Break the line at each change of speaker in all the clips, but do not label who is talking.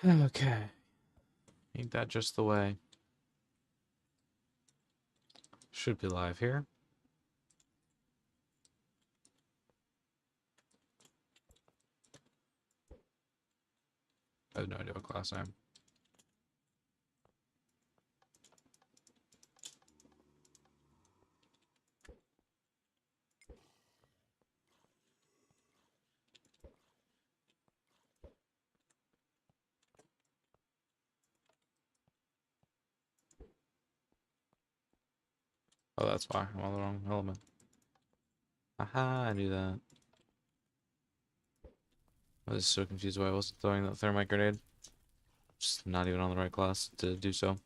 Okay. Ain't that just the way? Should be live here. I have no idea what class I am. Oh, that's why. I'm on the wrong element. Aha, I knew that. I was so confused why I wasn't throwing that thermite grenade. Just not even on the right class to do so.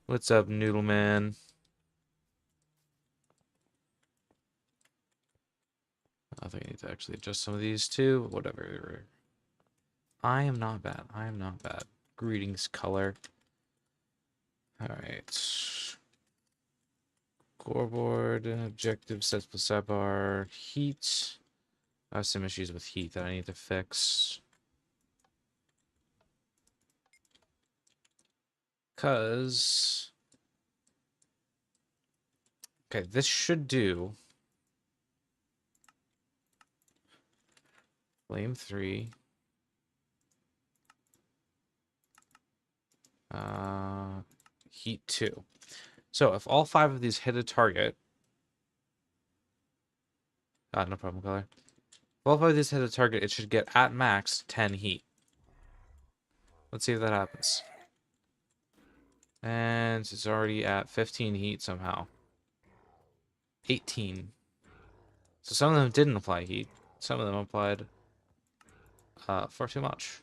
What's up, Noodle Man? I think I need to actually adjust some of these too. Whatever. I am not bad. I am not bad. Greetings, color. Alright. Scoreboard, objective, sets plus sidebar, heat. I have some issues with heat that I need to fix. Because... Okay, this should do. Flame 3. Heat 2. So if all 5 of these hit a target... no problem, color. If all 5 of these hit a target, it should get, at max, 10 heat. Let's see if that happens. And it's already at 15 heat somehow. 18. So some of them didn't apply heat. Some of them applied far too much.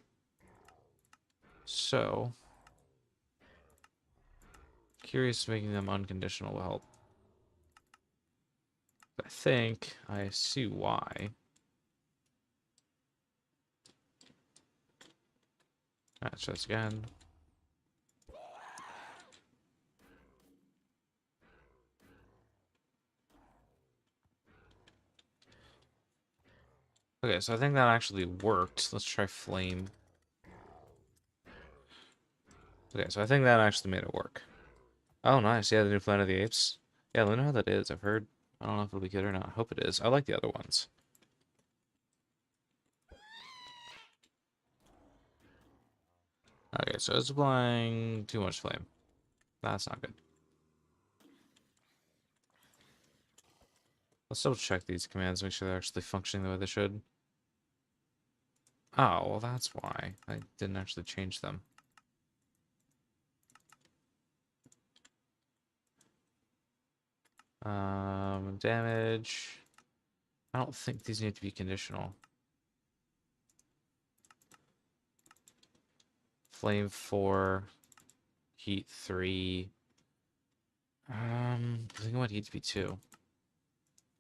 So... Curious making them unconditional will help. I think I see why. Alright, try this again. Okay, so I think that actually worked. Let's try flame. Okay, so I think that actually made it work. Oh, nice. Yeah, the new Planet of the Apes. Yeah, let me know how that is. I've heard. I don't know if it'll be good or not. I hope it is. I like the other ones. Okay, so it's applying too much flame. That's not good. Let's double check these commands, make sure they're actually functioning the way they should. Oh, well, that's why. I didn't actually change them. Damage. I don't think these need to be conditional. Flame 4. Heat 3. I think I want heat to be 2.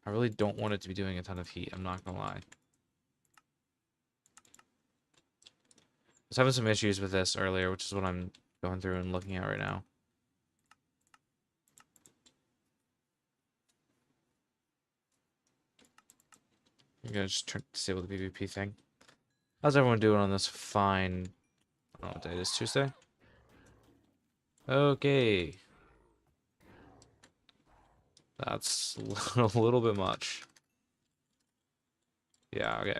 I really don't want it to be doing a ton of heat, I'm not gonna lie. I was having some issues with this earlier, which is what I'm going through and looking at right now. I'm gonna just disable the PvP thing. How's everyone doing on this fine... I don't know what day it is, Tuesday? Okay. That's a little bit much. Yeah, okay.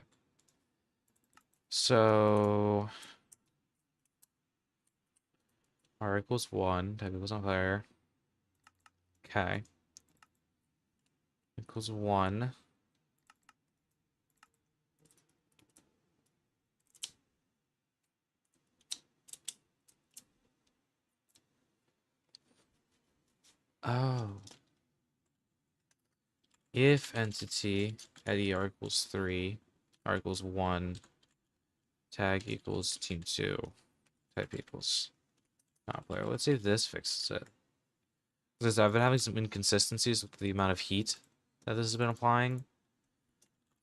So... R equals 1, type equals on fire. Okay. Equals 1. Oh. If entity at ER equals 3, R equals 1, tag equals team 2, type equals not player. Let's see if this fixes it. Because I've been having some inconsistencies with the amount of heat that this has been applying.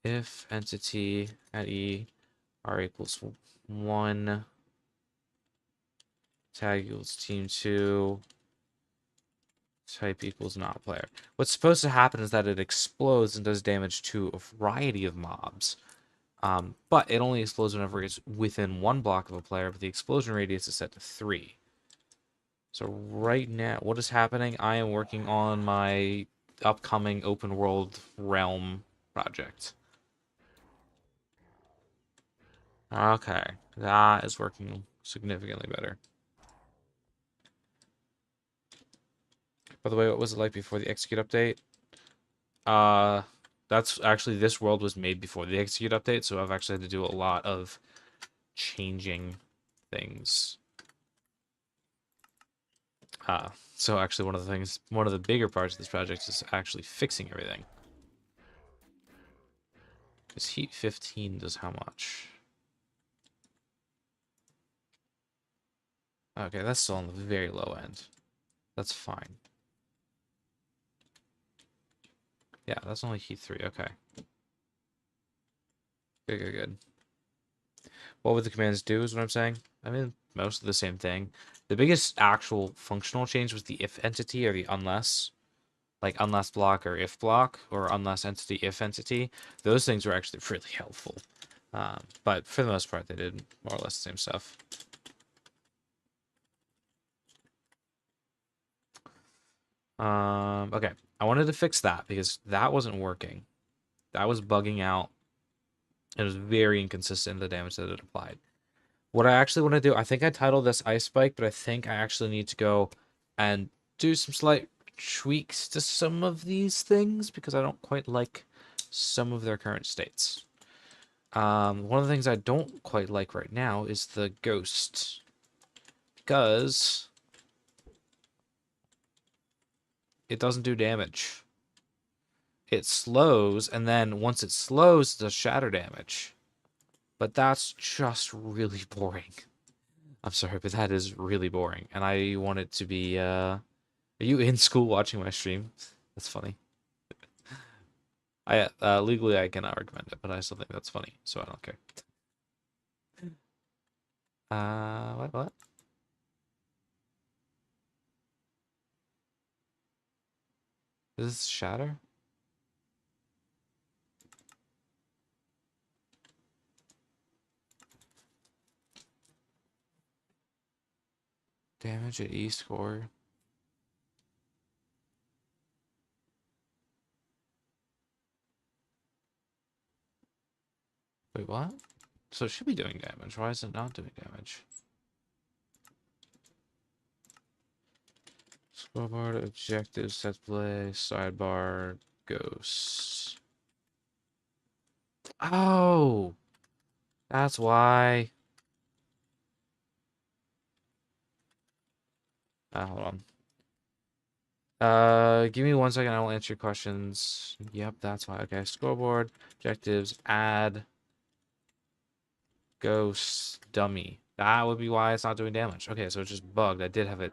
If entity at E R equals 1, tag equals team 2, type equals not player. What's supposed to happen is that it explodes and does damage to a variety of mobs. But it only explodes whenever it's within one block of a player, but the explosion radius is set to 3. So right now, what is happening? I am working on my upcoming open world realm project. Okay, that is working significantly better. By the way, what was it like before the execute update? Uh, that's actually, this world was made before the execute update, so I've actually had to do a lot of changing things. So actually one of the bigger parts of this project is actually fixing everything. Because heat 15 does how much? Okay, that's still on the very low end. That's fine. Yeah, that's only heat 3. Okay. Good, good, good. What would the commands do is what I'm saying? I mean, most of the same thing. The biggest actual functional change was the if entity or the unless. Like unless block or if block, or unless entity, if entity. Those things were actually really helpful. But for the most part, they did more or less the same stuff. Okay. I wanted to fix that because that wasn't working. That was bugging out. It was very inconsistent, the damage that it applied. What I actually want to do, I think I titled this Ice Spike, but I think I actually need to go and do some slight tweaks to some of these things because I don't quite like some of their current states. One of the things I don't quite like right now is the ghost, because it doesn't do damage. It slows, and then once it slows, it does shatter damage. But that's just really boring. I'm sorry, but that is really boring. And I want it to be, are you in school watching my stream? That's funny. Legally I cannot recommend it, but I still think that's funny, so I don't care. What? Is this shatter? Damage at E score. Wait, what? So it should be doing damage. Why is it not doing damage? Scoreboard, objectives, set play, sidebar, ghosts. Oh! That's why. Hold on. Give me 1 second. I will answer your questions. Yep, that's why. Okay, scoreboard, objectives, add, ghost, dummy. That would be why it's not doing damage. Okay, so it's just bugged. I did have it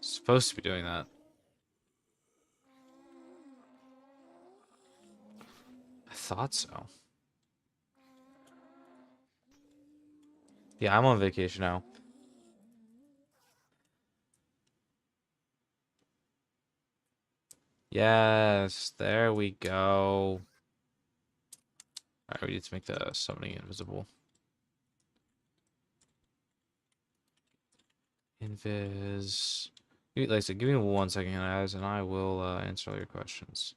supposed to be doing that. I thought so. Yeah, I'm on vacation now. Yes, there we go. Alright, we need to make the summoning invisible. Invis. Like I said, give me 1 second, guys, and I will answer all your questions.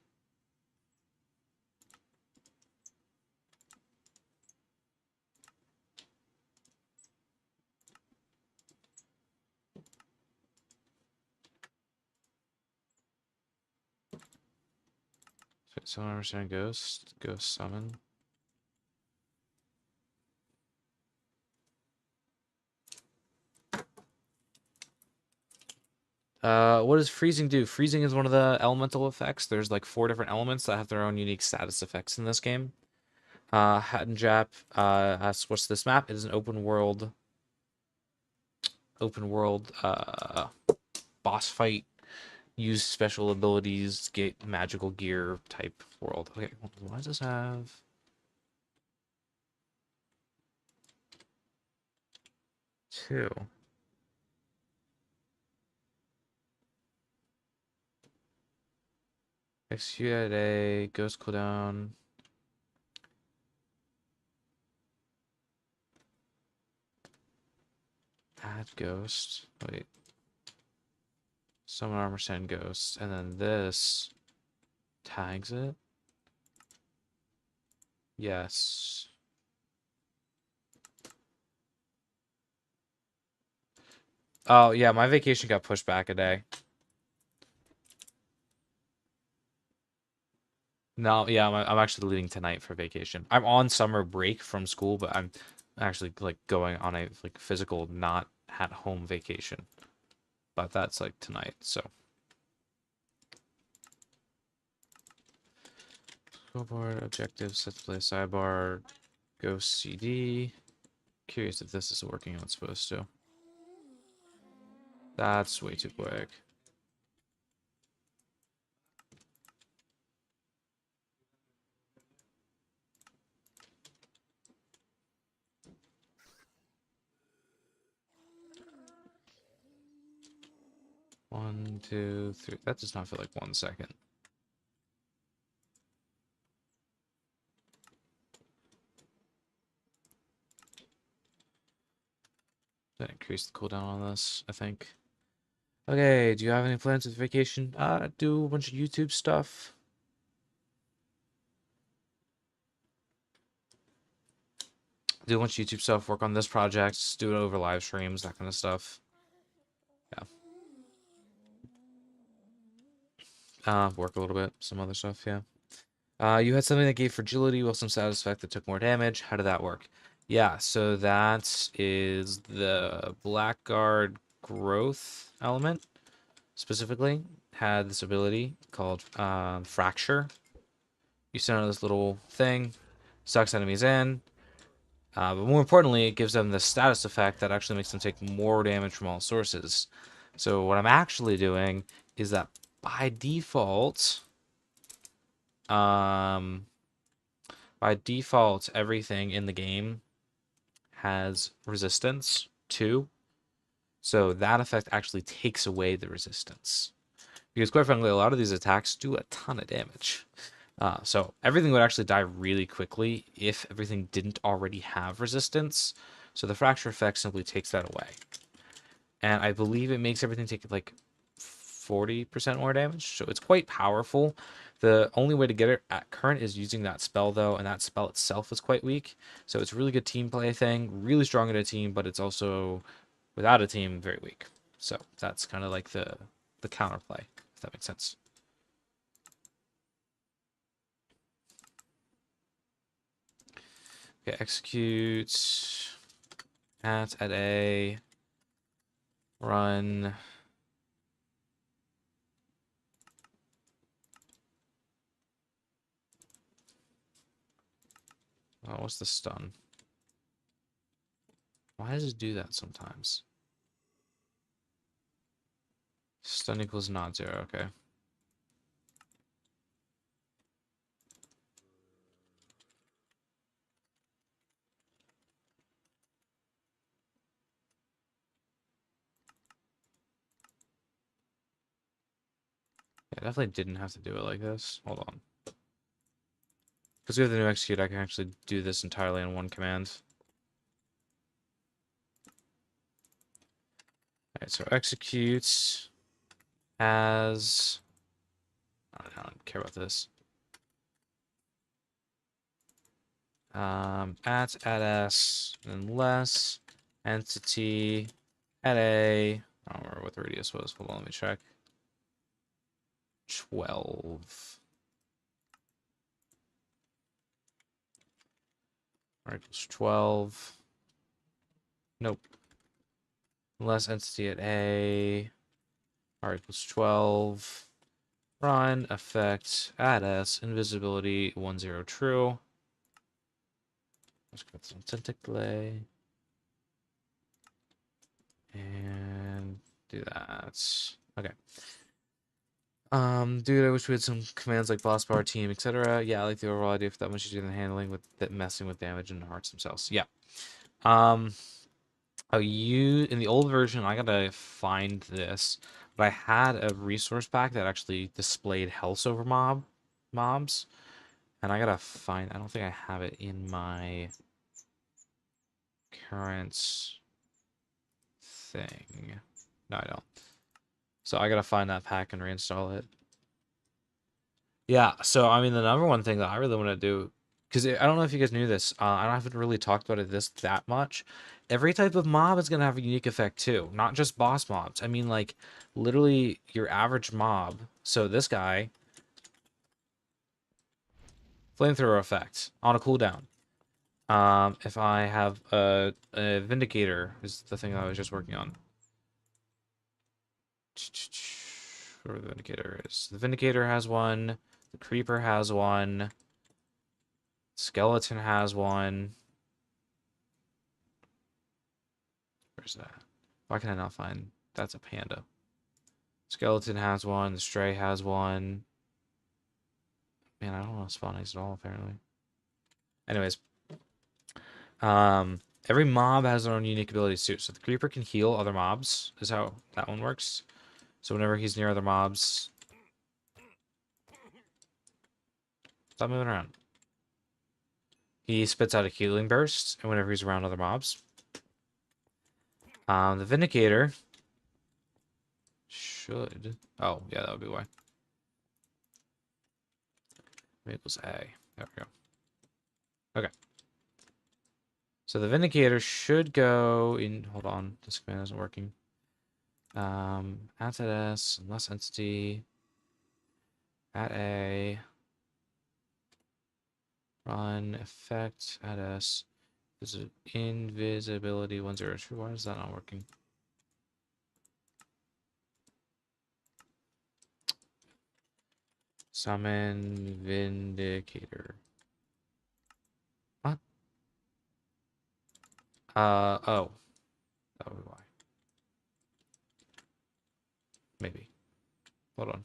Someone understand ghost? Ghost summon. What does freezing do? Freezing is one of the elemental effects. There's like 4 different elements that have their own unique status effects in this game. Hatton Jap asks, what's this map? It is an open world boss fight, use special abilities, get magical gear type world. Okay, why does this have 2? Execute at a ghost cooldown. Add ghost. Wait. Summon armor send ghost. And then this tags it. Yes. Oh, yeah, my vacation got pushed back a day. No, yeah, I'm actually leaving tonight for vacation. I'm on summer break from school, but I'm actually like going on a like physical, not at home vacation. But that's like tonight, so. Scoreboard, objectives, set to play sidebar, ghost CD. Curious if this is working how it's supposed to. That's way too quick. One, two, three. That does not feel like 1 second. That increase the cooldown on this, I think. Okay, do you have any plans with vacation? Do a bunch of YouTube stuff. Do a bunch of YouTube stuff, work on this project, do it over live streams, that kind of stuff. Yeah. Work a little bit, some other stuff, yeah. You had something that gave fragility while some status effect that took more damage. How did that work? Yeah, so that is the Blackguard growth element, specifically, had this ability called Fracture. You send out this little thing, sucks enemies in, but more importantly, it gives them the status effect that actually makes them take more damage from all sources. So what I'm actually doing is that by default, um, everything in the game has resistance too. So that effect actually takes away the resistance. Because quite frankly, a lot of these attacks do a ton of damage. So everything would actually die really quickly if everything didn't already have resistance. So the fracture effect simply takes that away. And I believe it makes everything take like 40% more damage. So it's quite powerful. The only way to get it at current is using that spell though, and that spell itself is quite weak. So it's a really good team play thing, really strong in a team, but it's also without a team very weak. So that's kind of like the counterplay, if that makes sense. Okay, execute at A, run. Oh, what's the stun? Why does it do that sometimes? Stun equals not zero, okay. Yeah, I definitely didn't have to do it like this. Hold on. Because we have the new execute, I can actually do this entirely in one command. Alright, so execute as... I don't care about this. At s, unless entity at a... I don't remember what the radius was. Hold on, let me check. 12. Equals 12. Nope. Unless entity at A. R equals 12. Run, effect, add S, invisibility, 1-0 true. Let's get some syntax delay. And do that. Okay. Dude, I wish we had some commands like boss bar, team, etc. Yeah, I like the overall idea for that much easier than handling with that messing with damage and hearts themselves. Yeah. Oh, in the old version, I gotta find this, But I had a resource pack that actually displayed health over mobs. And I gotta find, I don't think I have it in my current thing. No, I don't. So I gotta find that pack and reinstall it. Yeah, so I mean, the number one thing that I really want to do, because I don't know if you guys knew this, I haven't really talked about it that much. Every type of mob is gonna have a unique effect too, not just boss mobs. I mean, like literally your average mob. So this guy, flamethrower effect on a cooldown. If I have a Vindicator is the thing I was just working on. Where the Vindicator is. The Vindicator has one. The Creeper has one. Skeleton has one. Where's that? Why can I not find? That's a panda. Skeleton has one. The Stray has one. Man, I don't know spawn eggs at all, apparently. Anyways. Every mob has their own unique abilities too. So the Creeper can heal other mobs, is how that one works. So whenever he's near other mobs... Stop moving around. He spits out a healing burst, and whenever he's around other mobs. The Vindicator should... Oh, yeah, that would be why. Equals A. There we go. Okay. So the Vindicator should go in... Hold on. This command isn't working. At S, unless entity. At A. Run, effect, at S. This is invisibility 102. Why is that not working? Summon Vindicator. What? Oh. That would be why. Maybe. Hold on.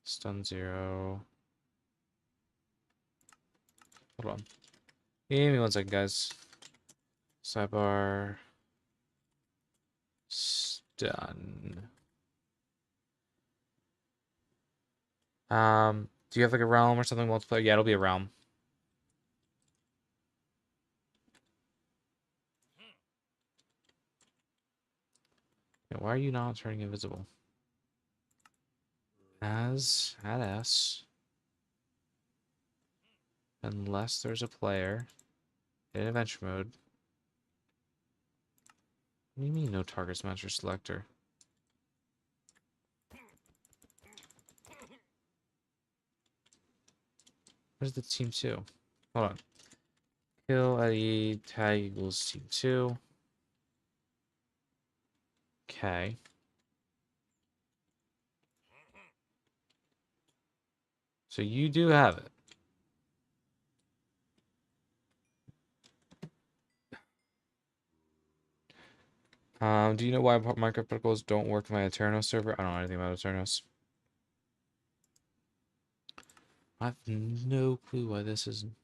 Stun 0. Hold on. Give me 1 second, guys. Sidebar. Stun. Do you have like a realm or something multiplayer? Yeah, it'll be a realm. Yeah, why are you not turning invisible? As at S. Unless there's a player in adventure mode. What do you mean no targets match your selector? Where's the team 2? Hold on. Kill Eddie, tag equals team 2. Okay. So you do have it. Do you know why Minecraft protocols don't work on my Eternos server? I don't know anything about Eternos. I have no clue why this isn't.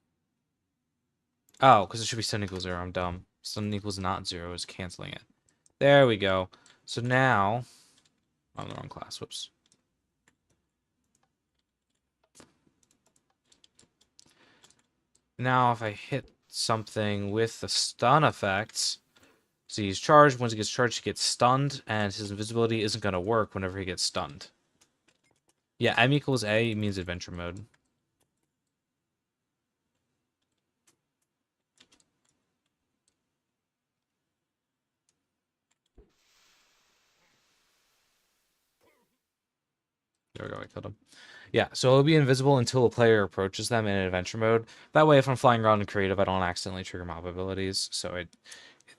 Oh, because it should be stun equals 0. I'm dumb. Stun equals not 0 is canceling it. There we go. So now... I'm in the wrong class. Whoops. Now if I hit something with the stun effects... So he's charged. Once he gets charged, he gets stunned, and his invisibility isn't going to work whenever he gets stunned. Yeah, M equals A means adventure mode. There we go, I killed him. Yeah, so it'll be invisible until a player approaches them in adventure mode. That way, if I'm flying around in creative, I don't accidentally trigger mob abilities. So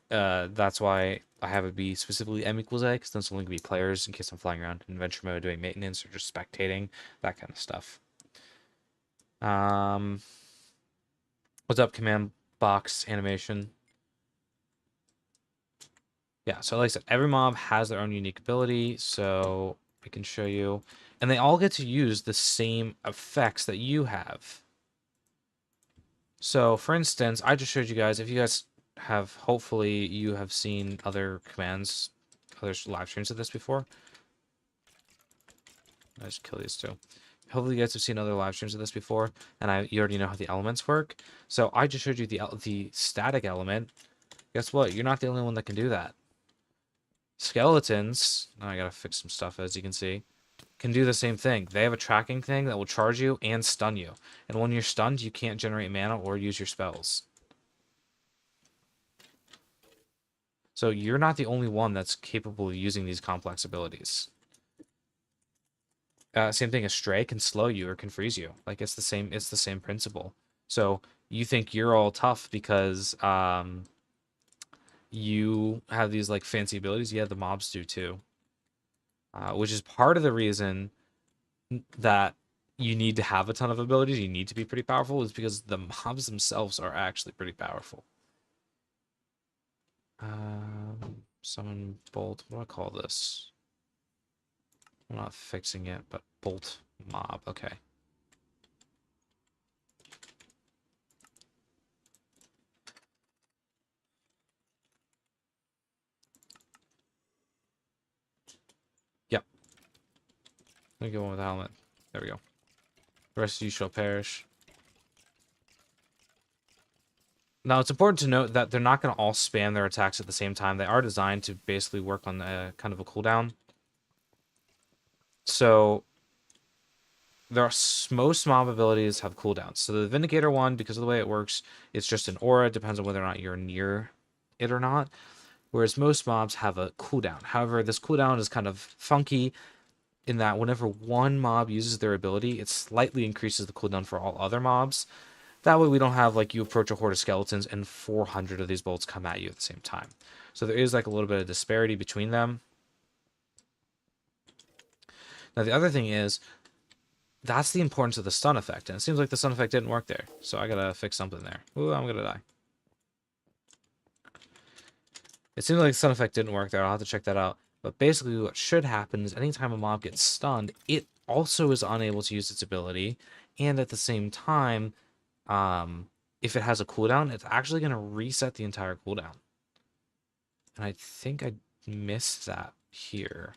that's why I have it be specifically M equals A, because then it's only going to be players in case I'm flying around in adventure mode doing maintenance or just spectating, that kind of stuff. What's up, command box animation? Yeah, so like I said, every mob has their own unique ability, so I can show you. And they all get to use the same effects that you have. So, for instance, I just showed you guys, if you guys have, hopefully, you have seen other commands other live streams of this before. I just kill these two. Hopefully you guys have seen other live streams of this before, and you already know how the elements work. So I just showed you the static element. Guess what? You're not the only one that can do that. Skeletons, I gotta fix some stuff, as you can see, can do the same thing. They have a tracking thing that will charge you and stun you. And when you're stunned, you can't generate mana or use your spells. So you're not the only one that's capable of using these complex abilities. Same thing, a stray can slow you or can freeze you. Like, it's the same principle. So you think you're all tough because you have these like fancy abilities. Yeah, the mobs do too. Which is part of the reason that you need to have a ton of abilities. You need to be pretty powerful, is because the mobs themselves are actually pretty powerful. Summon bolt. What do I call this? I'm not fixing it, but bolt mob. Okay. Yep. Let me get one with the helmet. There we go. The rest of you shall perish. Now, it's important to note that they're not going to all spam their attacks at the same time. They are designed to basically work on a, kind of a cooldown. So, most mob abilities have cooldowns. So the Vindicator one, because of the way it works, it's just an aura. It depends on whether or not you're near it or not. Whereas most mobs have a cooldown. However, this cooldown is kind of funky in that whenever one mob uses their ability, it slightly increases the cooldown for all other mobs. That way we don't have, like, you approach a horde of skeletons and 400 of these bolts come at you at the same time. So there is, like, a little bit of disparity between them. Now, the other thing is, that's the importance of the stun effect. And it seems like the stun effect didn't work there. So I gotta fix something there. Ooh, I'm gonna die. It seems like the stun effect didn't work there. I'll have to check that out. But basically what should happen is anytime a mob gets stunned, it also is unable to use its ability. And at the same time, if it has a cooldown, it's actually going to reset the entire cooldown. And I think I missed that here.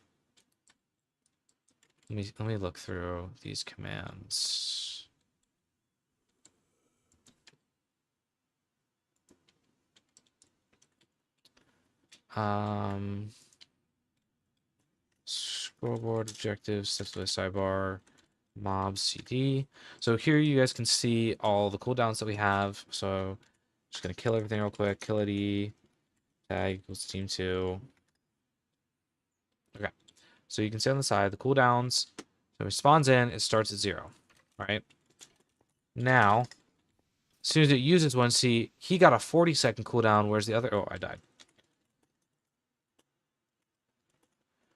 Let me look through these commands. Scoreboard objectives, steps to the sidebar, mob CD. So here you guys can see all the cooldowns that we have. So just gonna kill everything real quick. Kill it. Tag equals team 2. Okay. So you can see on the side the cooldowns. So it spawns in, it starts at 0. Right? Now, as soon as it uses one, see, he got a 40-second cooldown, whereas the other... Oh, I died.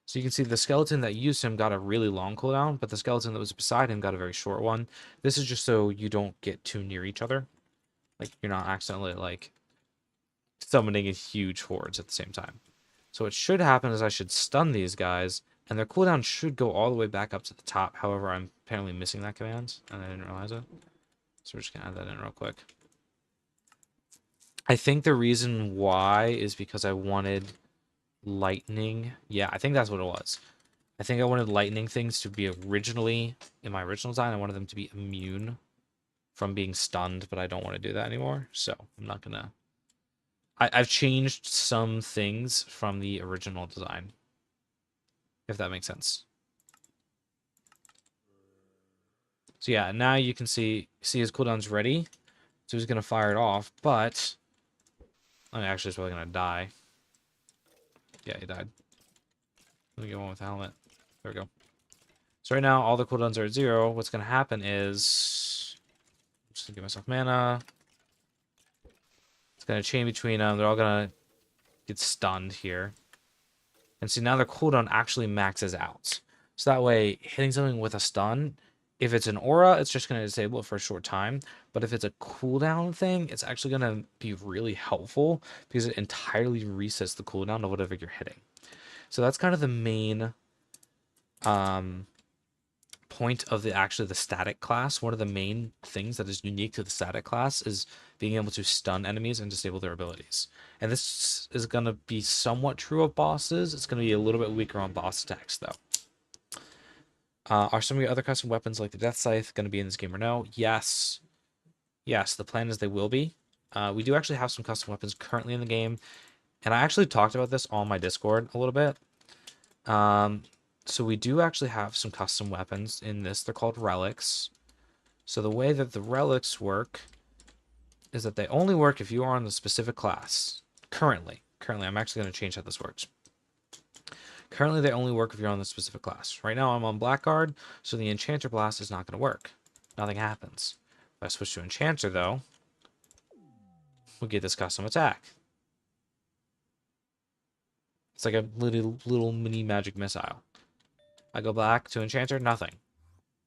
So you can see the skeleton that used him got a really long cooldown, but the skeleton that was beside him got a very short one. This is just so you don't get too near each other. Like, you're not accidentally, like, summoning a huge hordes at the same time. So what should happen is I should stun these guys, and their cooldown should go all the way back up to the top. However, I'm apparently missing that command, and I didn't realize it. So we're just going to add that in real quick. I think the reason why is because I wanted lightning. Yeah, I think that's what it was. I think I wanted lightning things to be originally, in my original design, I wanted them to be immune from being stunned, but I don't want to do that anymore. So I'm not going to... I've changed some things from the original design, if that makes sense. So yeah, now you can see his cooldown's ready. So he's going to fire it off, but... I mean, actually, he's probably going to die. Yeah, he died. Let me get one with the helmet. There we go. So right now, all the cooldowns are at 0. What's going to happen is... I'm just going to give myself mana. It's going to chain between them. They're all going to get stunned here. And see, now their cooldown actually maxes out. So that way, hitting something with a stun, if it's an aura, it's just going to disable it for a short time. But if it's a cooldown thing, it's actually going to be really helpful because it entirely resets the cooldown of whatever you're hitting. So that's kind of the main point of the static class, one of the main things that is unique to the static class is being able to stun enemies and disable their abilities. And this is going to be somewhat true of bosses. It's going to be a little bit weaker on boss attacks, though. Are some of your other custom weapons like the Death Scythe going to be in this game or no? Yes. Yes, the plan is they will be. We do actually have some custom weapons currently in the game. And I actually talked about this on my Discord a little bit. So we do actually have some custom weapons in this. They're called Relics. So the way that the Relics work is that they only work if you are on the specific class. Currently, I'm actually going to change how this works. Currently, they only work if you're on the specific class. Right now, I'm on Blackguard, so the Enchanter Blast is not going to work. Nothing happens. If I switch to Enchanter, though, we get this custom attack. It's like a little mini magic missile. I go back to Enchanter, nothing.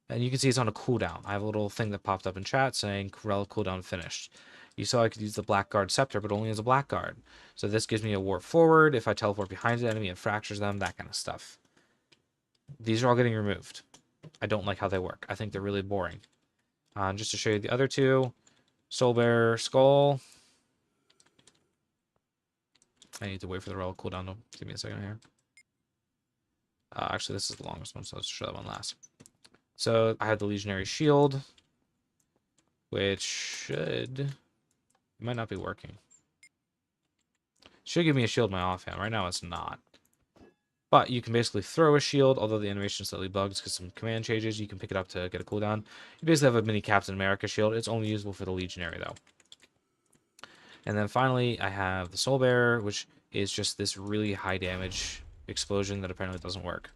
And you can see it's on a cooldown. I have a little thing that popped up in chat saying Relic cooldown finished. You saw I could use the Blackguard Scepter, but only as a Blackguard. So this gives me a warp forward. If I teleport behind an enemy, it fractures them, that kind of stuff. These are all getting removed. I don't like how they work. I think they're really boring. Just to show you the other two. Soulbearer Skull. I need to wait for the Relic cooldown to give me a second here. Actually, this is the longest one, so let's show that one last. So I have the Legionary Shield, which should... It might not be working. Should give me a shield in my offhand. Right now it's not. But you can basically throw a shield, although the animation slightly bugs because some command changes. You can pick it up to get a cooldown. You basically have a mini Captain America shield. It's only usable for the Legionary, though. And then finally, I have the Soulbearer, which is just this really high damage explosion that apparently doesn't work.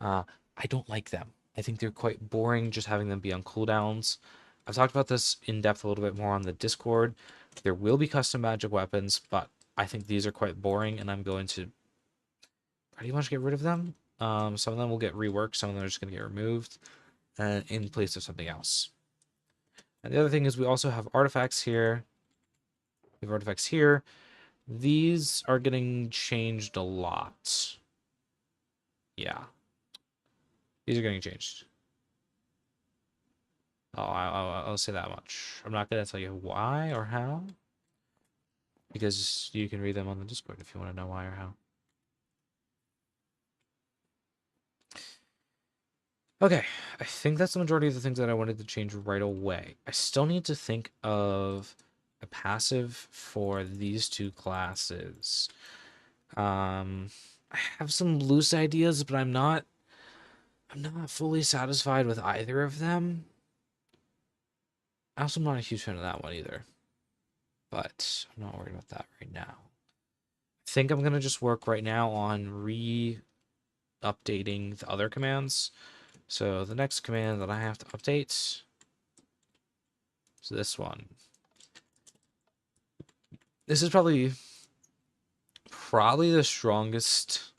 I don't like them. I think they're quite boring just having them be on cooldowns. I've talked about this in depth a little bit more on the Discord. There will be custom magic weapons, but I think these are quite boring, and I'm going to pretty much get rid of them. Some of them will get reworked, some of them are just going to get removed in place of something else. And the other thing is we also have artifacts here. We have artifacts here. These are getting changed a lot. Yeah. These are getting changed. Oh, I'll say that much. I'm not going to tell you why or how, because you can read them on the Discord if you want to know why or how. Okay, I think that's the majority of the things that I wanted to change right away. I still need to think of a passive for these two classes. I have some loose ideas, but I'm not fully satisfied with either of them. I also am not a huge fan of that one either. But I'm not worried about that right now. I think I'm going to just work right now on updating the other commands. So the next command that I have to update is this one. This is probably the strongest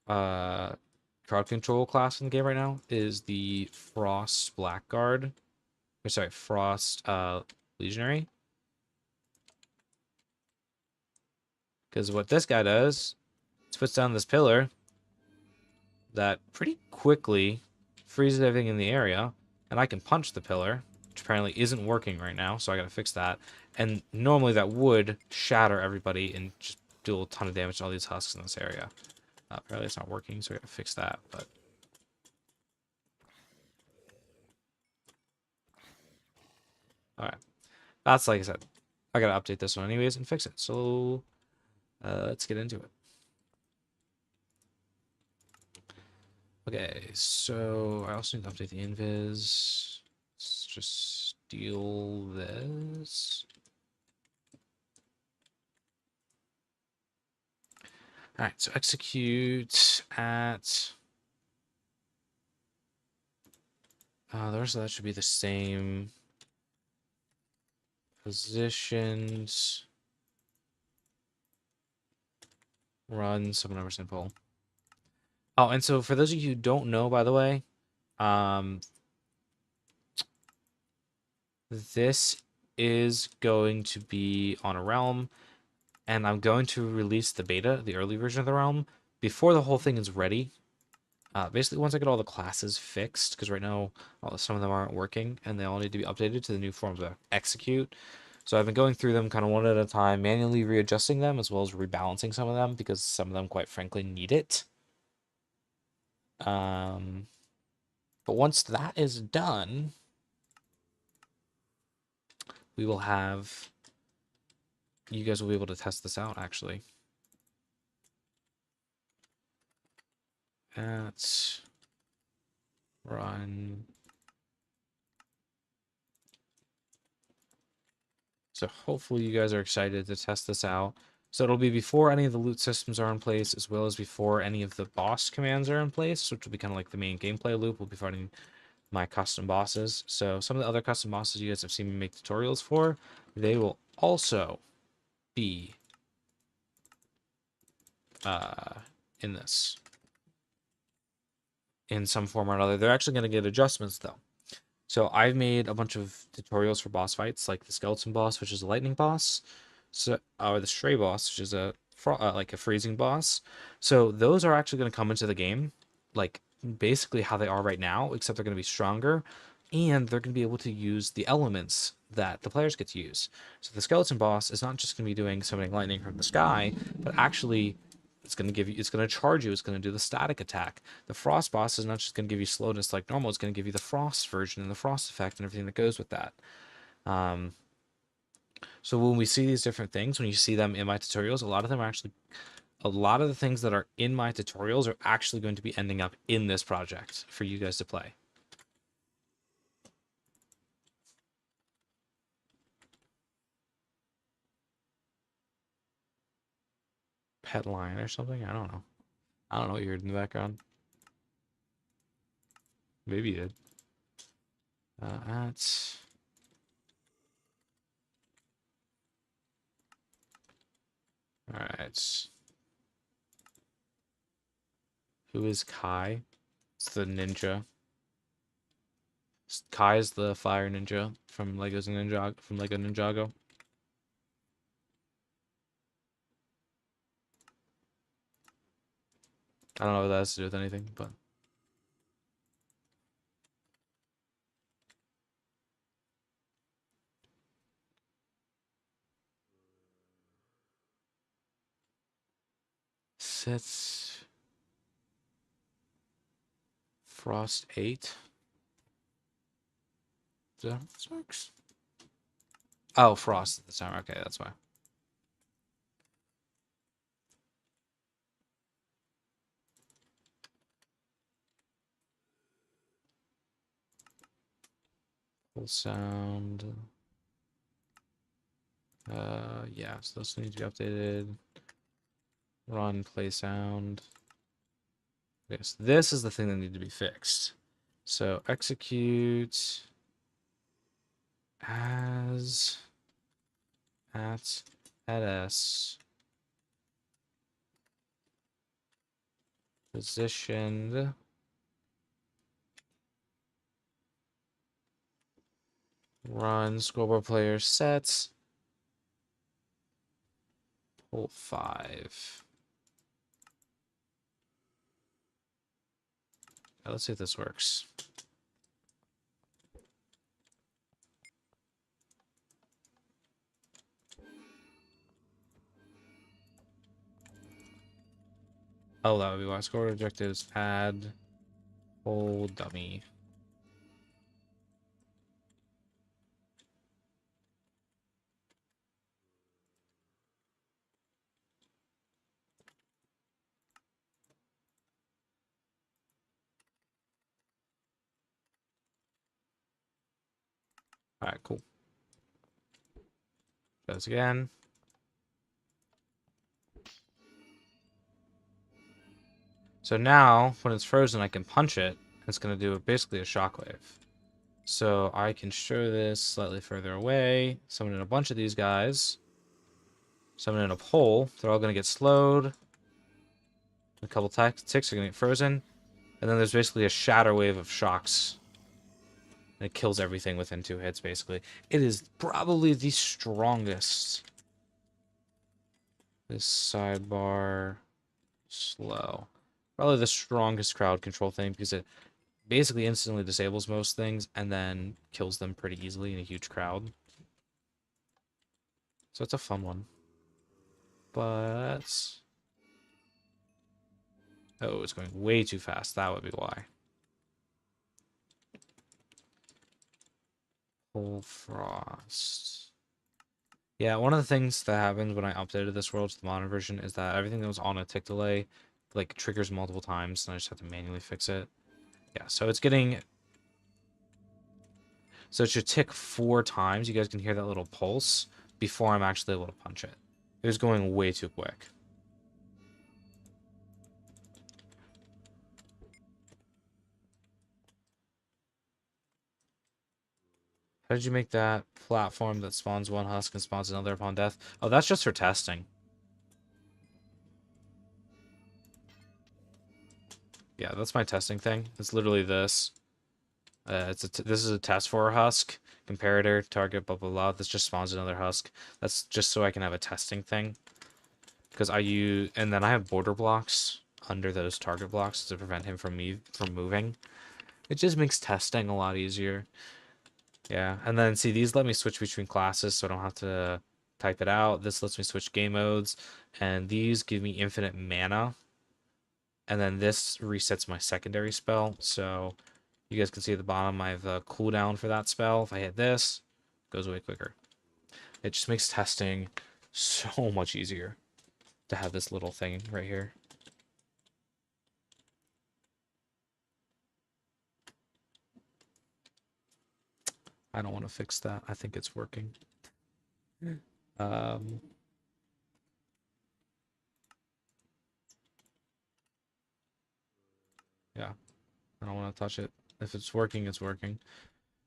crowd control class in the game right now is the Frost Blackguard. Or sorry, Frost Legionary. Because what this guy does is puts down this pillar that pretty quickly freezes everything in the area, and I can punch the pillar, which apparently isn't working right now, so I gotta fix that. And normally that would shatter everybody and just do a ton of damage to all these husks in this area. Apparently it's not working, so I gotta fix that, but... Alright. That's, like I said, I gotta update this one anyways and fix it, so... let's get into it. Okay, so I also need to update the invis. Let's just steal this. Alright, so execute at... the rest of that should be the same. Positions. Run 700% pull. Oh, and so for those of you who don't know, by the way, this is going to be on a realm, and I'm going to release the beta, the early version of the realm, before the whole thing is ready. Basically, once I get all the classes fixed, because right now some of them aren't working, and they all need to be updated to the new form of execute. So I've been going through them kind of one at a time, manually readjusting them, as well as rebalancing some of them, because some of them, quite frankly, need it. But once that is done, we will have... You guys will be able to test this out, actually. Let's run... So hopefully you guys are excited to test this out. So it'll be before any of the loot systems are in place, as well as before any of the boss commands are in place, which will be kind of like the main gameplay loop. We'll be fighting my custom bosses. So some of the other custom bosses you guys have seen me make tutorials for, they will also be in this, in some form or another. They're actually going to get adjustments though. So I've made a bunch of tutorials for boss fights, like the skeleton boss, which is a lightning boss, so or the stray boss, which is a like a freezing boss. So those are actually going to come into the game, like basically how they are right now, except they're going to be stronger, and they're going to be able to use the elements that the players get to use. So the skeleton boss is not just going to be doing summoning lightning from the sky, but actually it's going to give you, it's going to charge you, it's going to do the static attack. The frost boss is not just going to give you slowness like normal, it's going to give you the frost version and the frost effect and everything that goes with that. So when we see these different things, when you see them in my tutorials, a lot of them are actually, a lot of the things that are in my tutorials are actually going to be ending up in this project for you guys to play. Pet lion or something? I don't know. I don't know what you heard in the background. Maybe you did. That's... Alright. Who is Kai? It's the ninja. Kai is the fire ninja from Lego Ninjago. I don't know what that has to do with anything, but sets Frost 8. Is that how this works? Oh, Frost at the time. Okay, that's why. Full sound. Yeah, so those need to be updated. Run, play sound. Yes, this is the thing that needs to be fixed. So execute as at s positioned run scoreboard player sets pull 5. Now, let's see if this works. Oh, that would be why. Score objectives add whole dummy. All right, cool. Try this again. So now, when it's frozen, I can punch it. It's going to do basically a shockwave. So I can show this slightly further away. Summon in a bunch of these guys. Summon in a pole. They're all going to get slowed. A couple ticks are going to get frozen. And then there's basically a shatter wave of shocks. And it kills everything within 2 hits, basically. It is probably the strongest. This sidebar slow. Probably the strongest crowd control thing because it basically instantly disables most things and then kills them pretty easily in a huge crowd. So it's a fun one. But... oh, it's going way too fast. That would be why. Full Frost. Yeah, one of the things that happened when I updated this world to the modern version is that everything that was on a tick delay, like, triggers multiple times, and I just have to manually fix it. Yeah, so it's getting... so it should tick 4 times. You guys can hear that little pulse before I'm actually able to punch it. It was going way too quick. How did you make that platform that spawns one husk and spawns another upon death? Oh, that's just for testing. Yeah, that's my testing thing. It's literally this. This is a test for a husk. Comparator, target, blah, blah, blah. This just spawns another husk. That's just so I can have a testing thing. Because I use... and then I have border blocks under those target blocks to prevent him from moving. It just makes testing a lot easier. Yeah, and then see, these let me switch between classes so I don't have to type it out. This lets me switch game modes. And these give me infinite mana. And then this resets my secondary spell. So you guys can see at the bottom I have a cooldown for that spell. If I hit this, it goes way quicker. It just makes testing so much easier to have this little thing right here. I don't want to fix that. I think it's working. Um, yeah, I don't want to touch it. If it's working, it's working.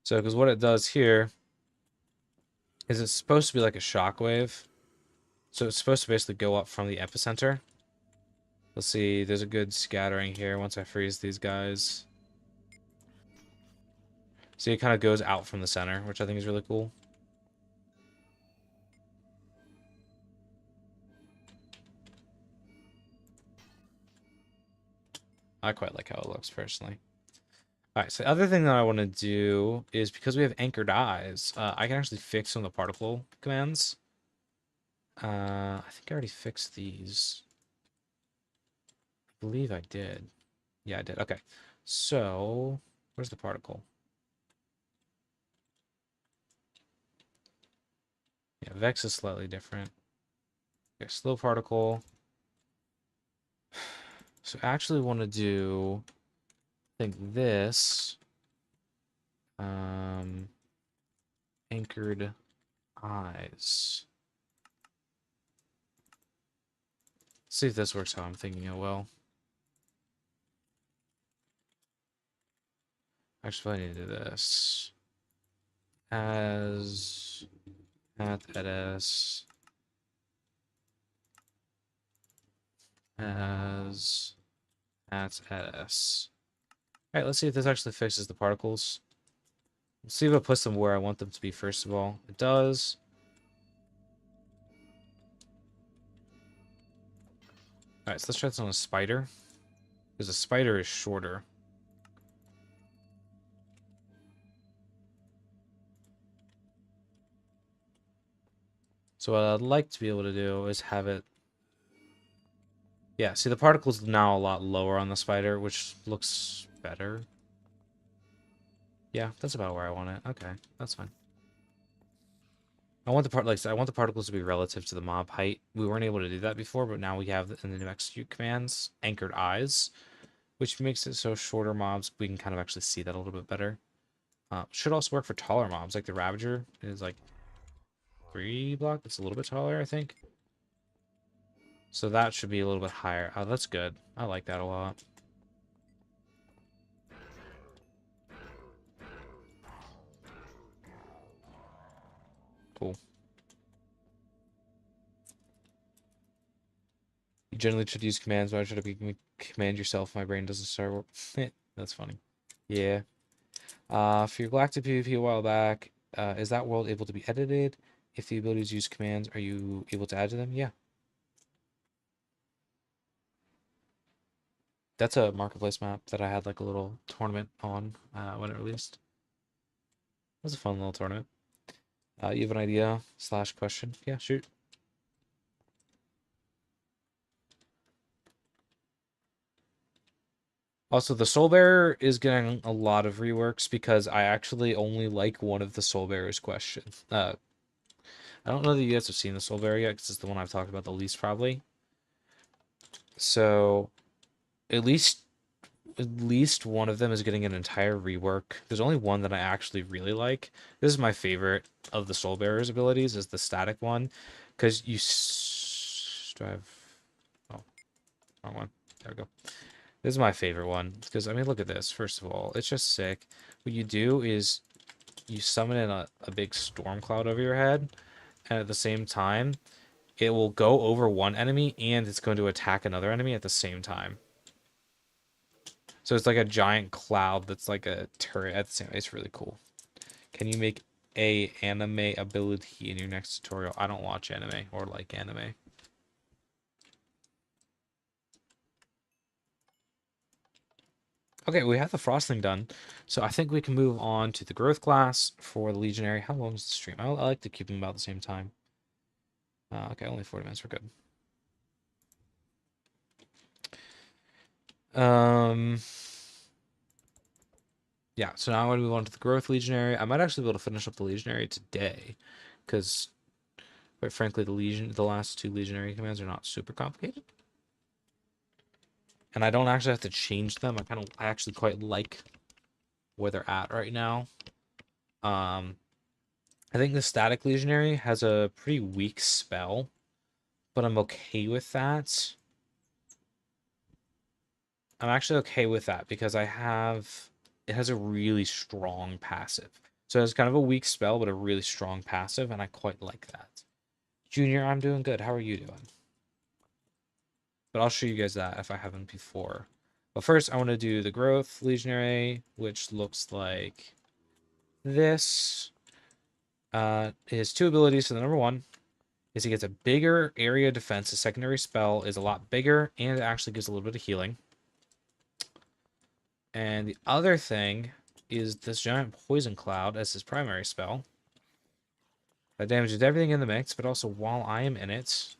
So, because what it does here is it's supposed to be like a shockwave. So it's supposed to basically go up from the epicenter. Let's see, there's a good scattering here once I freeze these guys. See, it kind of goes out from the center, which I think is really cool. I quite like how it looks, personally. Alright, so the other thing that I want to do is, because we have anchored eyes, I can actually fix some of the particle commands. I think I already fixed these. I believe I did. Yeah, I did. Okay. So, where's the particle? Yeah, Vex is slightly different. Okay, slow particle. So I actually want to do, I think this, anchored eyes. See if this works how I'm thinking it will. Actually, I need to do this. As at edis as at edis. Alright, let's see if this actually fixes the particles. Let's see if it puts them where I want them to be, first of all. It does. Alright, so let's try this on a spider. Because a spider is shorter. So what I'd like to be able to do is have it... yeah, see, the particle's now a lot lower on the spider, which looks better. Yeah, that's about where I want it. Okay, that's fine. I want the particles to be relative to the mob height. We weren't able to do that before, but now we have in the new execute commands anchored eyes, which makes it so shorter mobs we can kind of actually see that a little bit better. Should also work for taller mobs, like the Ravager is like 3 block. It's a little bit taller, I think. So that should be a little bit higher. Oh, that's good. I like that a lot. Cool. You generally should use commands. Why should I command yourself? My brain doesn't start. That's funny. Yeah. For your Galactic PvP a while back, is that world able to be edited? If the abilities use commands, are you able to add to them? Yeah. That's a marketplace map that I had like a little tournament on when it released. It was a fun little tournament. You have an idea / question? Yeah, shoot. Also, the Soul Bearer is getting a lot of reworks because I actually only like one of the Soul Bearer's questions. I don't know that you guys have seen the Soul Bearer yet because it's the one I've talked about the least probably. So at least one of them is getting an entire rework. There's only one that I actually really like. This is my favorite of the Soul Bearer's abilities, is the static one, because you drive. Oh, wrong one. There we go. This is my favorite one because I mean, look at this. First of all, it's just sick. What you do is you summon in a big storm cloud over your head, and at the same time, it will go over one enemy and it's going to attack another enemy at the same time. So it's like a giant cloud that's like a turret at the same time. It's really cool. Can you make a anime ability in your next tutorial? I don't watch anime or like anime. Okay, we have the frosting done. So I think we can move on to the growth class for the legionary. How long is the stream? I like to keep them about the same time. Okay, only 40 minutes. We're good. Yeah, so now I'm going to move on to the growth legionary. I might actually be able to finish up the legionary today, because quite frankly, the last two legionary commands are not super complicated, and I don't actually have to change them. I actually quite like where they're at right now. I think the static legionary has a pretty weak spell, but I'm okay with that. I'm actually okay with that because it has a really strong passive. So it's kind of a weak spell, but a really strong passive, and I quite like that. Junior, I'm doing good. How are you doing? But I'll show you guys that if I haven't before. But first, I want to do the growth legionary, which looks like this. His two abilities. So the number one is he gets a bigger area defense. His secondary spell is a lot bigger, and it actually gives a little bit of healing. And the other thing is this giant poison cloud as his primary spell. That damages everything in the mix, but also while I am in it.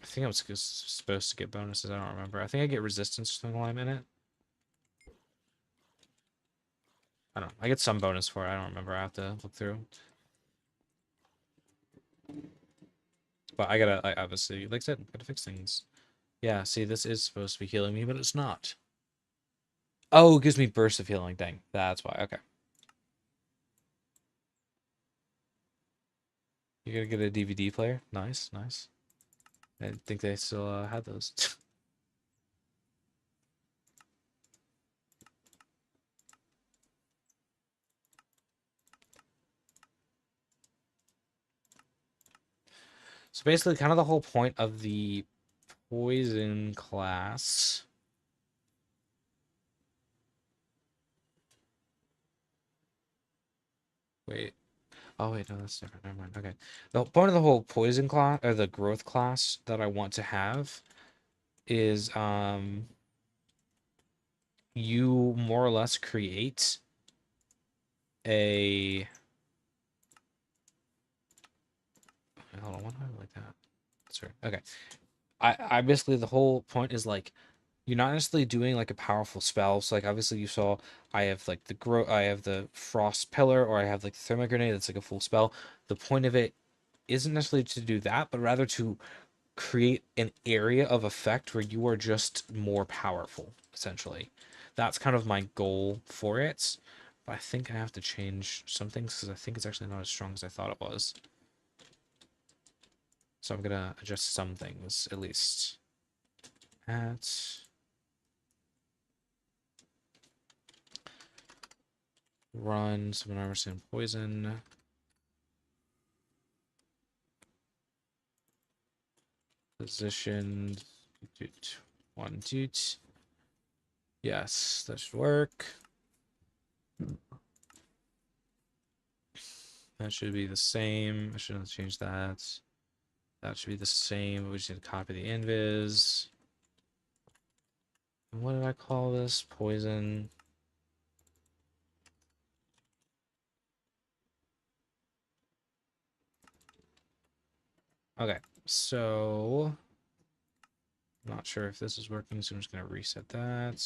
I think I was supposed to get bonuses. I don't remember. I think I get resistance while I'm in it. I don't know. I get some bonus for it. I don't remember. I have to look through. But I obviously, like I said, gotta fix things. Yeah, see, this is supposed to be healing me, but it's not. Oh, it gives me burst of healing. Dang. That's why. Okay. You gotta get a DVD player. Nice, nice. I didn't think they still had those. So basically, kind of the whole point of the poison class. Wait. Oh wait, no, that's different. Never mind. Okay. The point of the whole poison class or the growth class that I want to have is you more or less create a hold on, why do I like that? Sorry. Okay. I basically the whole point is like you're not necessarily doing like a powerful spell. So like obviously you saw I have like I have the frost pillar, or I have like the thermite grenade that's like a full spell. The point of it isn't necessarily to do that, but rather to create an area of effect where you are just more powerful, essentially. That's kind of my goal for it. But I think I have to change some things because I think it's actually not as strong as I thought it was. So I'm gonna adjust some things at least. At run, summon armor, sand poison. Positioned. One, two. Yes, that should work. That should be the same. I shouldn't have changed that. That should be the same. We just need to copy the invis. What did I call this? Poison. Okay, so I'm not sure if this is working, so I'm just gonna reset that.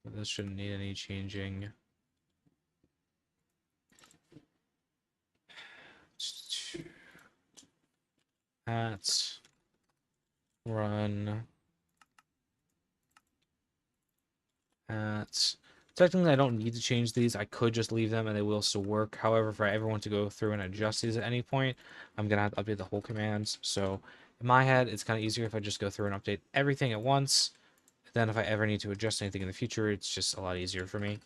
But this shouldn't need any changing. At run at. Technically, I don't need to change these. I could just leave them and they will still work. However, if I ever want to go through and adjust these at any point, I'm going to have to update the whole commands. So in my head, it's kind of easier if I just go through and update everything at once. Then if I ever need to adjust anything in the future, it's just a lot easier for me.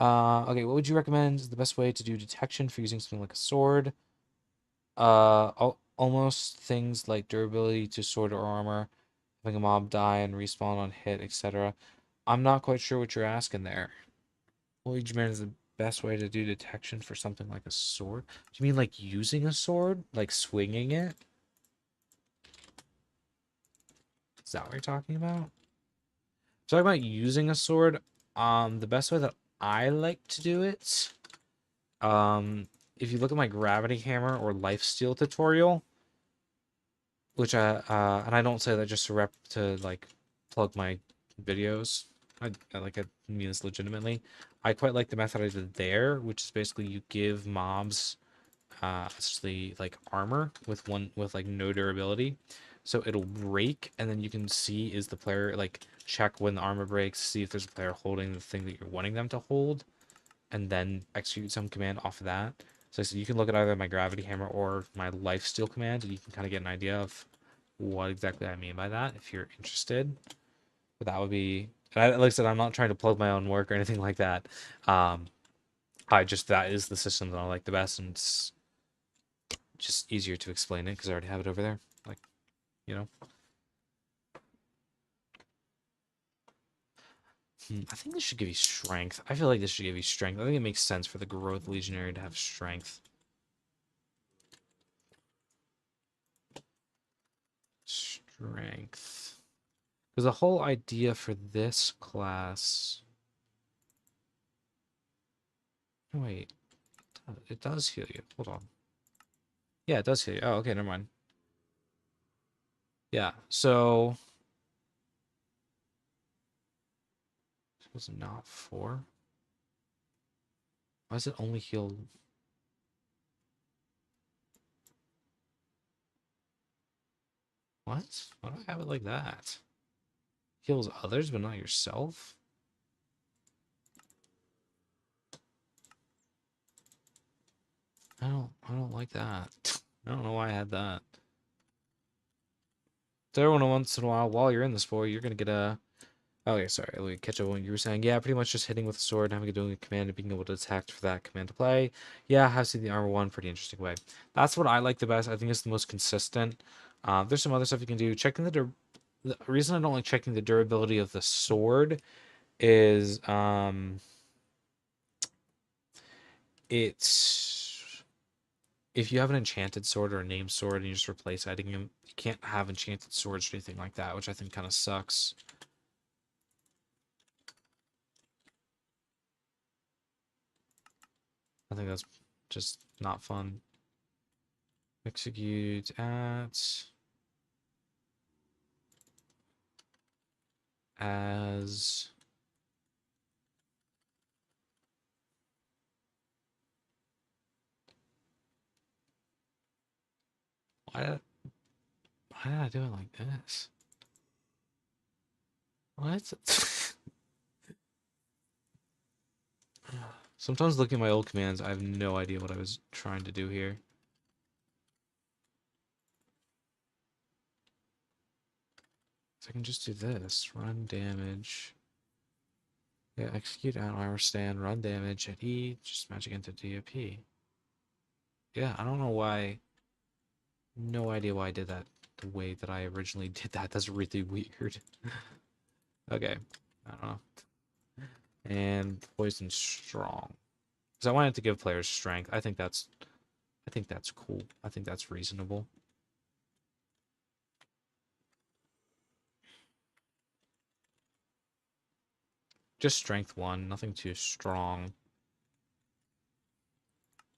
Okay, what would you recommend is the best way to do detection for using something like a sword? Almost things like durability to sword or armor, having a mob die and respawn on hit, etc. I'm not quite sure what you're asking there. What would you mean is the best way to do detection for something like a sword? Do you mean like using a sword? Like swinging it? Is that what you're talking about? Talking about using a sword, the best way that I like to do it, if you look at my gravity hammer or lifesteal tutorial, which and I don't say that just to like plug my videos. I mean this legitimately. I quite like the method I did there, which is basically you give mobs essentially like armor with like no durability. So it'll break, and then you can see is the player like check when the armor breaks, see if there's a player holding the thing that you're wanting them to hold, and then execute some command off of that. So you can look at either my gravity hammer or my lifesteal command, and you can kind of get an idea of what exactly I mean by that if you're interested. But that would be, like I said, I'm not trying to plug my own work or anything like that. I just that is the system that I like the best, and it's just easier to explain it because I already have it over there. Like, you know. I think this should give you strength. I feel like this should give you strength. I think it makes sense for the growth legionary to have strength. Strength. Because the whole idea for this class... Wait. It does heal you. Hold on. Yeah, it does heal you. Oh, okay, never mind. Yeah, so... It was not 4? Why does it only heal... What? Why do I have it like that? Heals others, but not yourself? I don't like that. I don't know why I had that. So every once in a while you're in the spore, you're gonna get a... Okay, sorry, let me catch up on what you were saying. Yeah, pretty much just hitting with a sword, having a doing a command, and being able to attack for that command to play. Yeah, I have seen the armor one pretty interesting way. That's what I like the best. I think it's the most consistent. There's some other stuff you can do. Checking the reason I don't like checking the durability of the sword is it's if you have an enchanted sword or a named sword and you just replace adding them, you can't have enchanted swords or anything like that, which I think kind of sucks. I think that's just not fun. Execute at as why did I do it like this? What? Sometimes looking at my old commands, I have no idea what I was trying to do here. So I can just do this. Run damage. Yeah, execute at armor stand, run damage at E, just magic into DOP. Yeah, I don't know why. No idea why I did that the way that I originally did that. That's really weird. Okay. I don't know. And poison strong. Because I wanted to give players strength. I think that's I think that's cool. I think that's reasonable. Just strength 1, nothing too strong.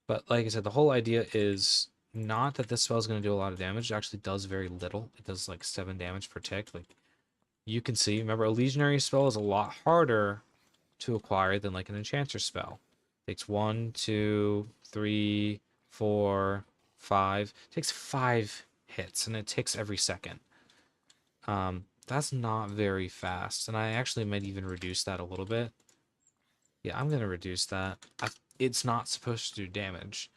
But like I said, the whole idea is not that this spell is going to do a lot of damage. It actually does very little. It does like 7 damage per tick. Like you can see, remember, a legionary spell is a lot harder to acquire than like an enchanter spell. It takes 1, 2, 3, 4, 5. It takes 5 hits, and it ticks every second. That's not very fast, and I actually might even reduce that a little bit. Yeah, I'm gonna reduce that. It's not supposed to do damage.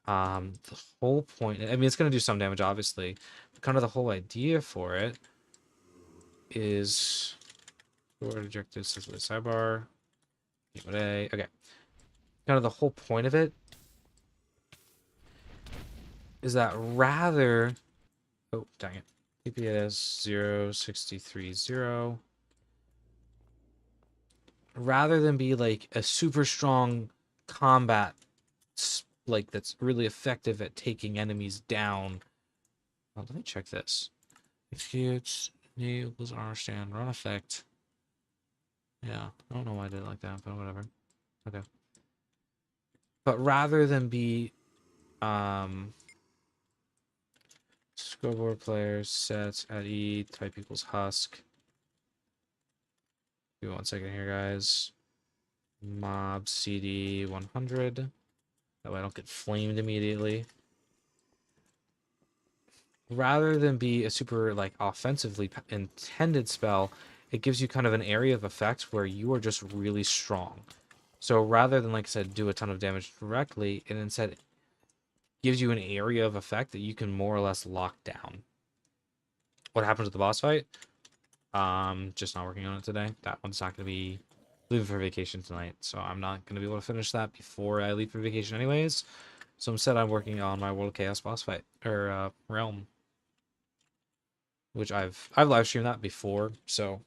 The whole point, I mean, it's going to do some damage, obviously, but kind of the whole idea for it is forward objectives with sidebar. Okay. Kind of the whole point of it is that rather, oh, dang it, PPS 0630, rather than be like a super strong combat, like that's really effective at taking enemies down. Oh, let me check this. Executes, equals armor stand, run effect. Yeah, I don't know why I did it like that, but whatever. Okay. But rather than be scoreboard players sets at E type equals husk. Give me 1 second here, guys. Mob CD 100. That way I don't get flamed immediately. Rather than be a super like offensively intended spell, it gives you kind of an area of effect where you are just really strong. So rather than, like I said, do a ton of damage directly, it instead gives you an area of effect that you can more or less lock down. What happens with the boss fight? Just not working on it today. That one's not going to be leaving for vacation tonight, so I'm not going to be able to finish that before I leave for vacation anyways. So instead, I'm working on my World of Chaos boss fight, or Realm, which I've live streamed that before. So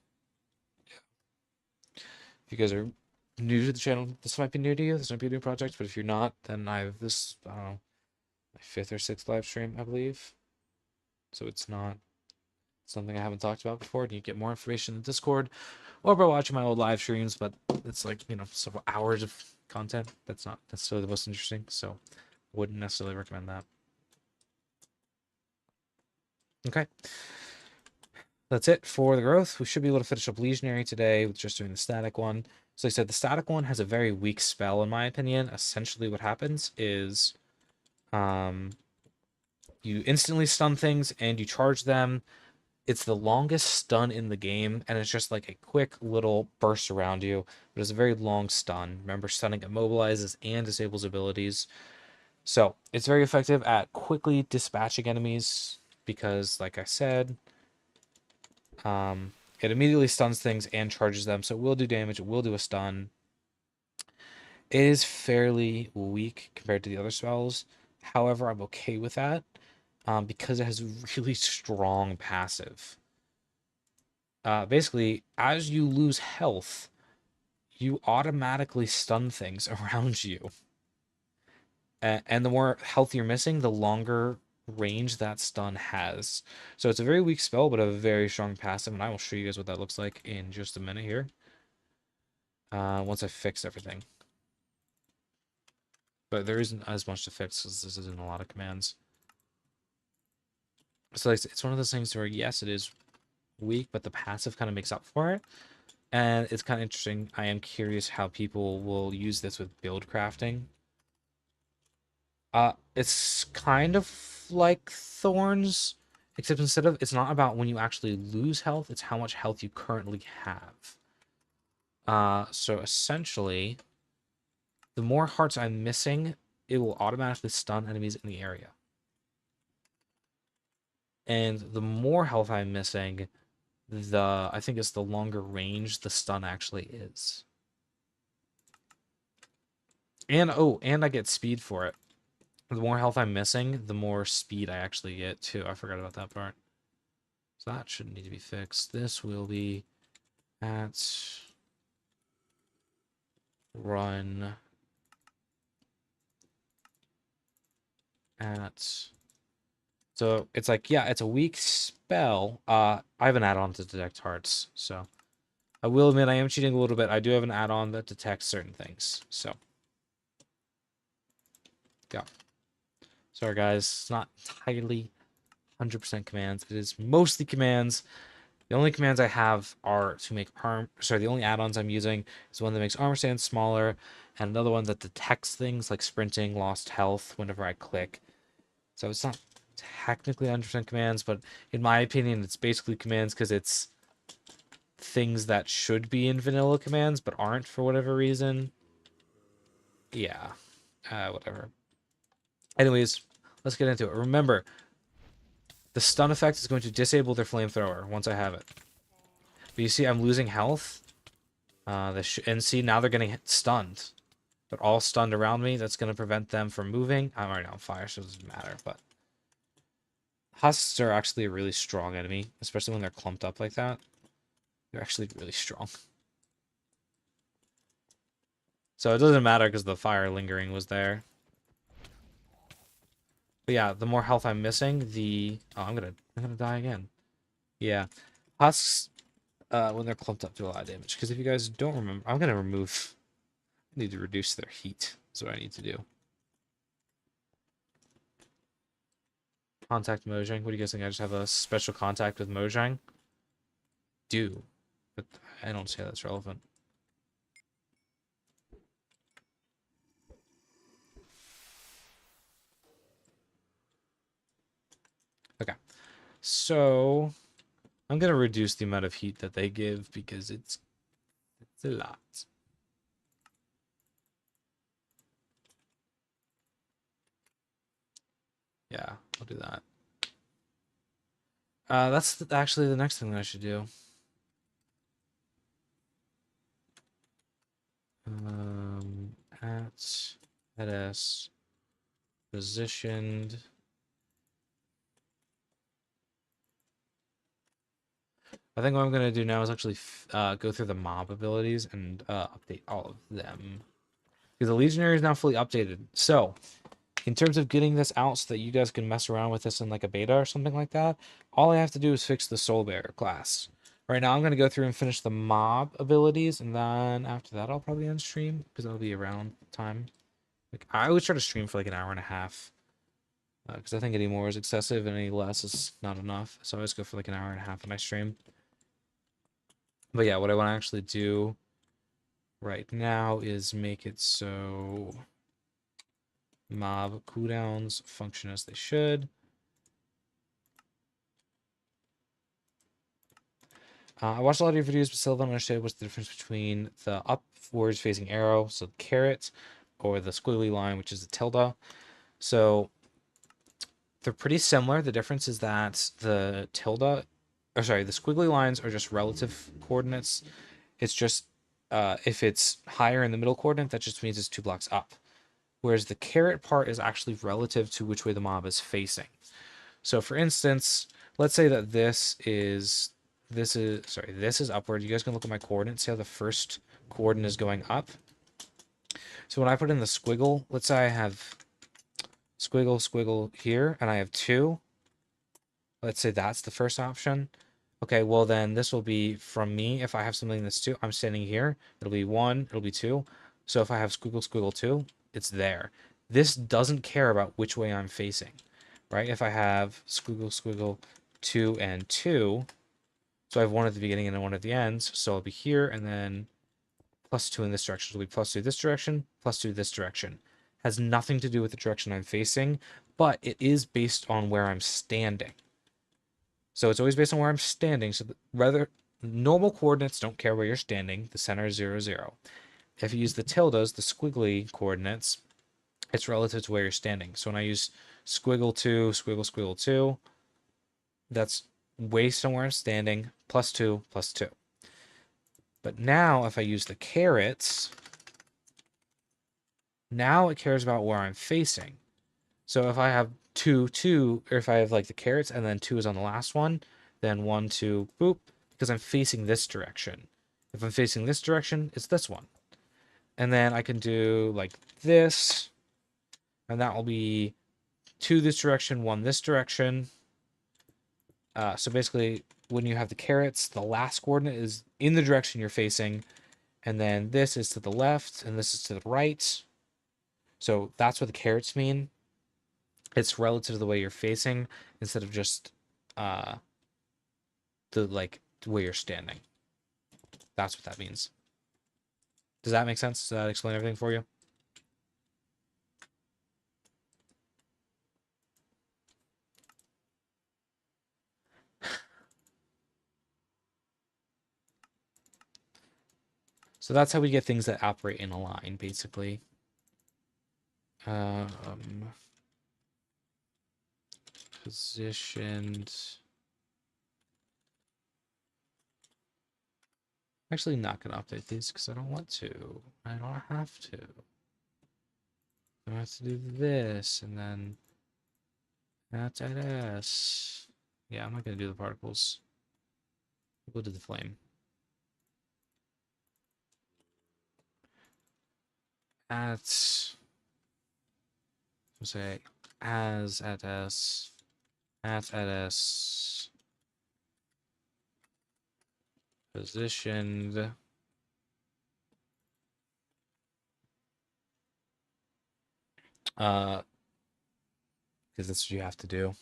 if you guys are new to the channel, this might be new to you. This might be a new project, but if you're not, then I don't know, my 5th or 6th live stream, I believe. So it's not something I haven't talked about before. And you get more information in Discord or by watching my old live streams, but it's like, several hours of content. That's not necessarily the most interesting, so wouldn't necessarily recommend that. Okay. That's it for the growth. We should be able to finish up Legionary today with just doing the static one. So like I said, the static one has a very weak spell, in my opinion. Essentially what happens is you instantly stun things and you charge them. It's the longest stun in the game, and it's just like a quick little burst around you, but it's a very long stun. Remember, stunning immobilizes and disables abilities. So it's very effective at quickly dispatching enemies because, like I said, it immediately stuns things and charges them. So it will do damage. It will do a stun. It is fairly weak compared to the other spells. However, I'm okay with that because it has really strong passive. Basically, as you lose health, you automatically stun things around you. And the more health you're missing, the longer range that stun has. So it's a very weak spell, but a very strong passive, and I will show you guys what that looks like in just a minute here. Once I fix everything. But there isn't as much to fix because this isn't a lot of commands. So it's one of those things where, yes, it is weak, but the passive kind of makes up for it. And it's kind of interesting. I am curious how people will use this with build crafting. It's kind of like Thorns, except it's not about when you actually lose health, it's how much health you currently have. So essentially, the more hearts I'm missing, it will automatically stun enemies in the area. And the more health I'm missing, I think it's the longer range the stun actually is. And I get speed for it. The more health I'm missing, the more speed I actually get too. I forgot about that part. So that shouldn't need to be fixed. This will be at run at... So it's like, yeah, it's a weak spell. I have an add-on to detect hearts, so I will admit I am cheating a little bit. I do have an add-on that detects certain things, so yeah. Sorry guys, it's not entirely 100% commands. It is mostly commands. The only commands I have are to make arm. Sorry, the only add-ons I'm using is one that makes armor stand smaller, and another one that detects things like sprinting, lost health whenever I click. So it's not technically 100% commands, but in my opinion, it's basically commands because it's things that should be in vanilla commands but aren't for whatever reason. Yeah, whatever. Anyways, let's get into it. Remember, the stun effect is going to disable their flamethrower once I have it. But you see, I'm losing health. And see, now they're getting stunned. They're all stunned around me. That's going to prevent them from moving. I'm already on fire, so it doesn't matter. But husks are actually a really strong enemy, especially when they're clumped up like that. They're actually really strong. So it doesn't matter because the fire lingering was there. But yeah, the more health I'm missing, the... Oh, I'm gonna die again. Yeah. Husks, when they're clumped up, do a lot of damage. Because if you guys don't remember... I'm gonna remove... I need to reduce their heat. That's what I need to do. Contact Mojang. What do you guys think? I just have a special contact with Mojang? Do. But I don't see how that's relevant. Okay. So... I'm gonna reduce the amount of heat that they give because it's a lot. Yeah, I'll do that. That's actually the next thing that I should do. At S positioned. I think what I'm gonna do now is actually go through the mob abilities and update all of them because the legionary is now fully updated. So, in terms of getting this out so that you guys can mess around with this in like a beta or something like that, all I have to do is fix the soul bearer class. Right now, I'm gonna go through and finish the mob abilities, and then after that, I'll probably end stream because that'll be around time. Like I always try to stream for like an hour and a half because I think any more is excessive and any less is not enough. So I always go for like an hour and a half when I stream. But yeah, what I want to actually do right now is make it so mob cooldowns function as they should. I watched a lot of your videos, but still don't understand what's the difference between the upwards facing arrow, so the caret, or the squiggly line, which is the tilde. So they're pretty similar. The difference is that the tilde, or sorry, the squiggly lines are just relative coordinates. It's just if it's higher in the middle coordinate, that just means it's 2 blocks up. Whereas the caret part is actually relative to which way the mob is facing. So for instance, let's say that this is upward. You guys can look at my coordinates. See how the first coordinate is going up? So when I put in the squiggle, let's say I have squiggle, squiggle here, and I have 2. Let's say that's the first option. Okay, well then this will be from me. If I have something that's 2, I'm standing here. It'll be 1, it'll be 2. So if I have squiggle, squiggle 2, it's there. This doesn't care about which way I'm facing, right? If I have squiggle, squiggle 2 and 2, so I have 1 at the beginning and 1 at the end, so I'll be here and then +2 in this direction. So it'll be +2 this direction, +2 this direction. Has nothing to do with the direction I'm facing, but it is based on where I'm standing. So it's always based on where I'm standing. So rather, normal coordinates don't care where you're standing. The center is 0, 0. If you use the tildes, the squiggly coordinates, it's relative to where you're standing. So when I use squiggle 2, squiggle, squiggle 2, that's based on where I'm standing, +2, +2. But now if I use the carets, now it cares about where I'm facing. So if I have 2, 2, or if I have like the carets and then 2 is on the last one, then 1, 2, boop, because I'm facing this direction. If I'm facing this direction, it's this one. And then I can do like this, and that will be 2 this direction, 1 this direction. So basically, when you have the carrots, the last coordinate is in the direction you're facing, and then this is to the left, and this is to the right. So that's what the carrots mean. It's relative to the way you're facing instead of just the way you're standing. That's what that means. Does that make sense? Does that explain everything for you? So that's how we get things that operate in a line, basically. Positioned. Actually, not going to update these because I don't want to. I don't have to. I have to do this and then that's at S. Yeah, I'm not going to do the particles. We'll do the flame. At, we'll say as at S, at S, positioned. Because that's what you have to do.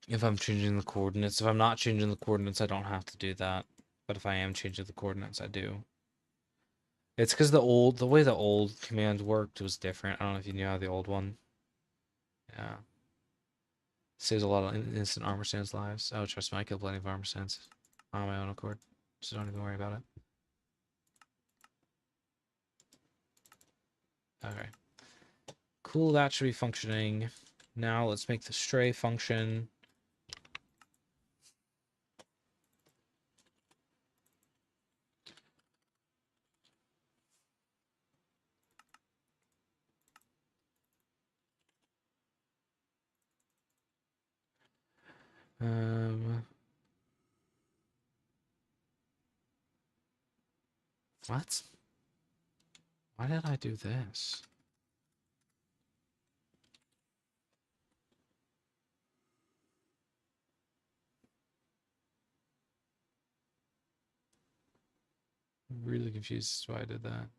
If I'm changing the coordinates. If I'm not changing the coordinates, I don't have to do that. But if I am changing the coordinates, I do. It's because the way the old command worked was different. I don't know if you knew how the old one. Yeah. Saves a lot of instant armor stands lives. Oh, trust me, I killed plenty of armor stands on my own accord. So don't even worry about it. Okay. Cool, that should be functioning. Now let's make the stray function. What? Why did I do this? I'm really confused as to why I did that.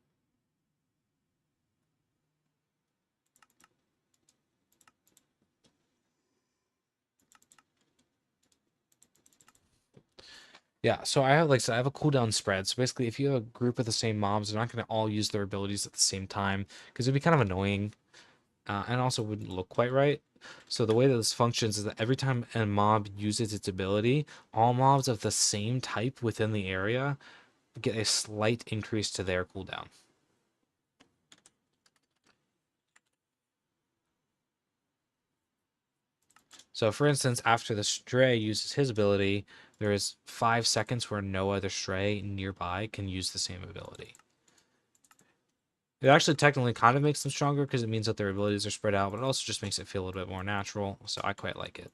Yeah, so I have, like I said, I have a cooldown spread. So basically, if you have a group of the same mobs, they're not going to all use their abilities at the same time because it'd be kind of annoying, and also wouldn't look quite right. So the way that this functions is that every time a mob uses its ability, all mobs of the same type within the area get a slight increase to their cooldown. So for instance, after the stray uses his ability, there is 5 seconds where no other stray nearby can use the same ability. It actually technically kind of makes them stronger because it means that their abilities are spread out, but it also just makes it feel a little bit more natural, so I quite like it.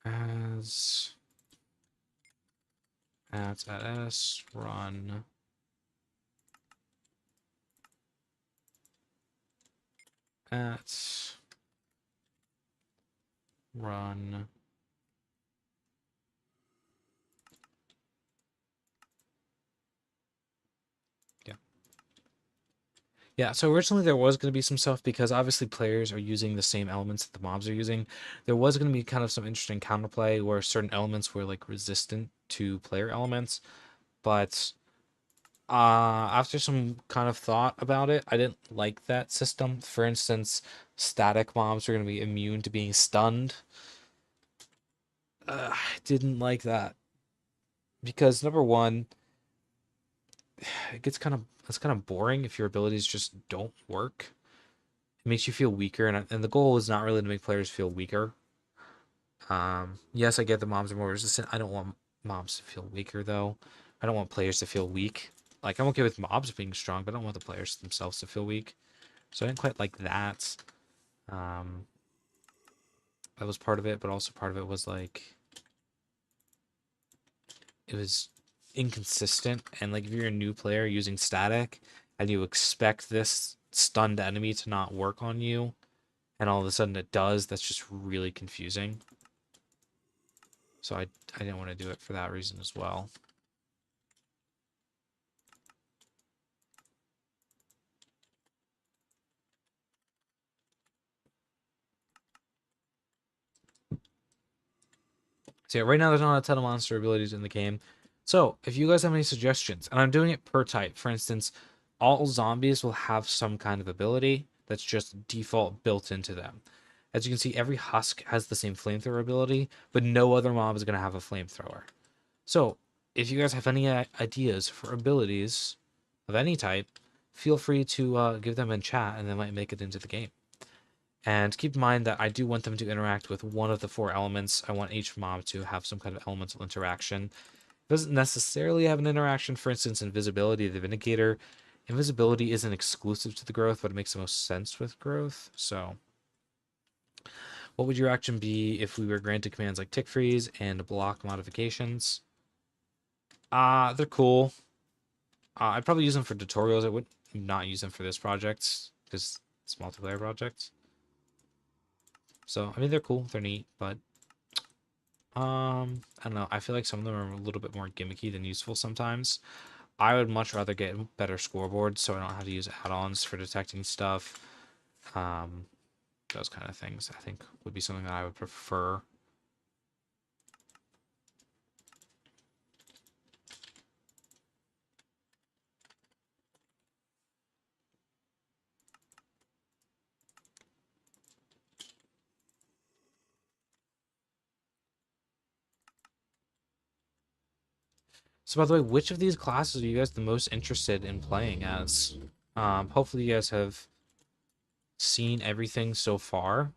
As at S, run at run. Yeah. Yeah, so originally there was going to be some stuff because obviously players are using the same elements that the mobs are using. There was going to be kind of some interesting counterplay where certain elements were like resistant to player elements, but after some kind of thought about it, I didn't like that system. For instance, static mobs are going to be immune to being stunned. I didn't like that because number one, it's kind of boring if your abilities just don't work. It makes you feel weaker, and the goal is not really to make players feel weaker. Yes, I get the mobs are more resistant. I don't want mobs to feel weaker though. I don't want players to feel weak. Like I'm okay with mobs being strong, but I don't want the players themselves to feel weak. So I didn't quite like that. Um, that was part of it, but also part of it was like it was inconsistent. And like if you're a new player using static and you expect this stunned enemy to not work on you, and all of a sudden it does, that's just really confusing. So I didn't want to do it for that reason as well. So yeah, right now there's not a ton of monster abilities in the game. So if you guys have any suggestions, and I'm doing it per type, for instance, all zombies will have some kind of ability that's just default built into them. As you can see, every husk has the same flamethrower ability, but no other mob is going to have a flamethrower. So if you guys have any ideas for abilities of any type, feel free to give them in chat, and they might make it into the game. And keep in mind that I do want them to interact with one of the four elements. I want each mob to have some kind of elemental interaction. It doesn't necessarily have an interaction. For instance, invisibility, the Vindicator. Invisibility isn't exclusive to the growth, but it makes the most sense with growth. So, what would your action be if we were granted commands like tick freeze and block modifications? They're cool. I'd probably use them for tutorials. I would not use them for this project because it's a multiplayer project. So, I mean, they're cool. They're neat, but I don't know. I feel like some of them are a little bit more gimmicky than useful sometimes. I would much rather get better scoreboards so I don't have to use add-ons for detecting stuff. Um, those kind of things I think would be something that I would prefer. So by the way, which of these classes are you guys the most interested in playing as? Hopefully you guys have seen everything so far.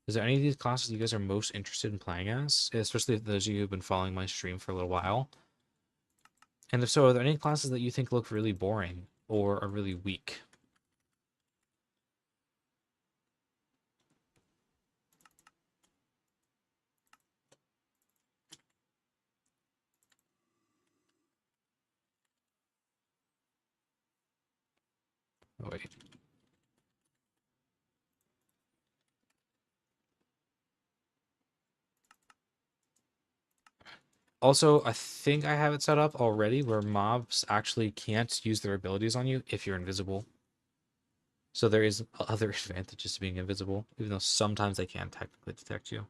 Is there any of these classes you guys are most interested in playing as? Especially those of you who've been following my stream for a little while. And if so, are there any classes that you think look really boring or are really weak? Oh, wait. Also, I think I have it set up already where mobs actually can't use their abilities on you if you're invisible. So there is other advantages to being invisible, even though sometimes they can technically detect you.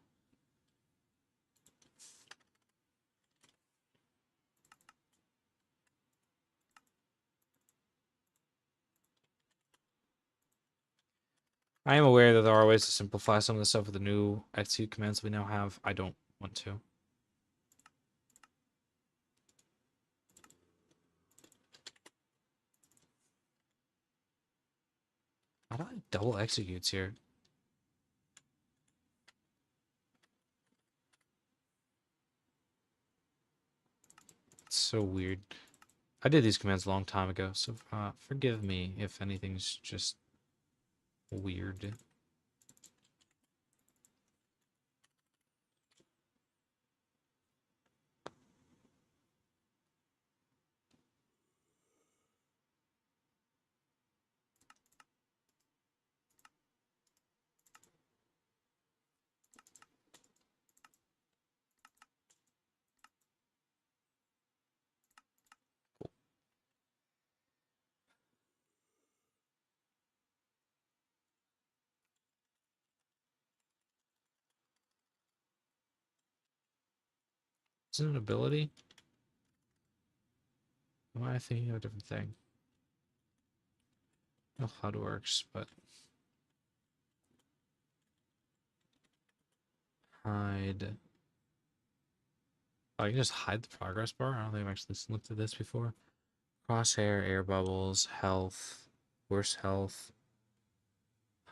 I am aware that there are ways to simplify some of the stuff with the new X2 commands we now have. I don't want to. How do I double executes here? It's so weird. I did these commands a long time ago, so forgive me if anything's just weird. Is it an ability? Am I thinking of a different thing? I don't know how it works, but hide. Oh, I can just hide the progress bar? I don't think I've actually looked at this before. Crosshair, air bubbles, health, worse health,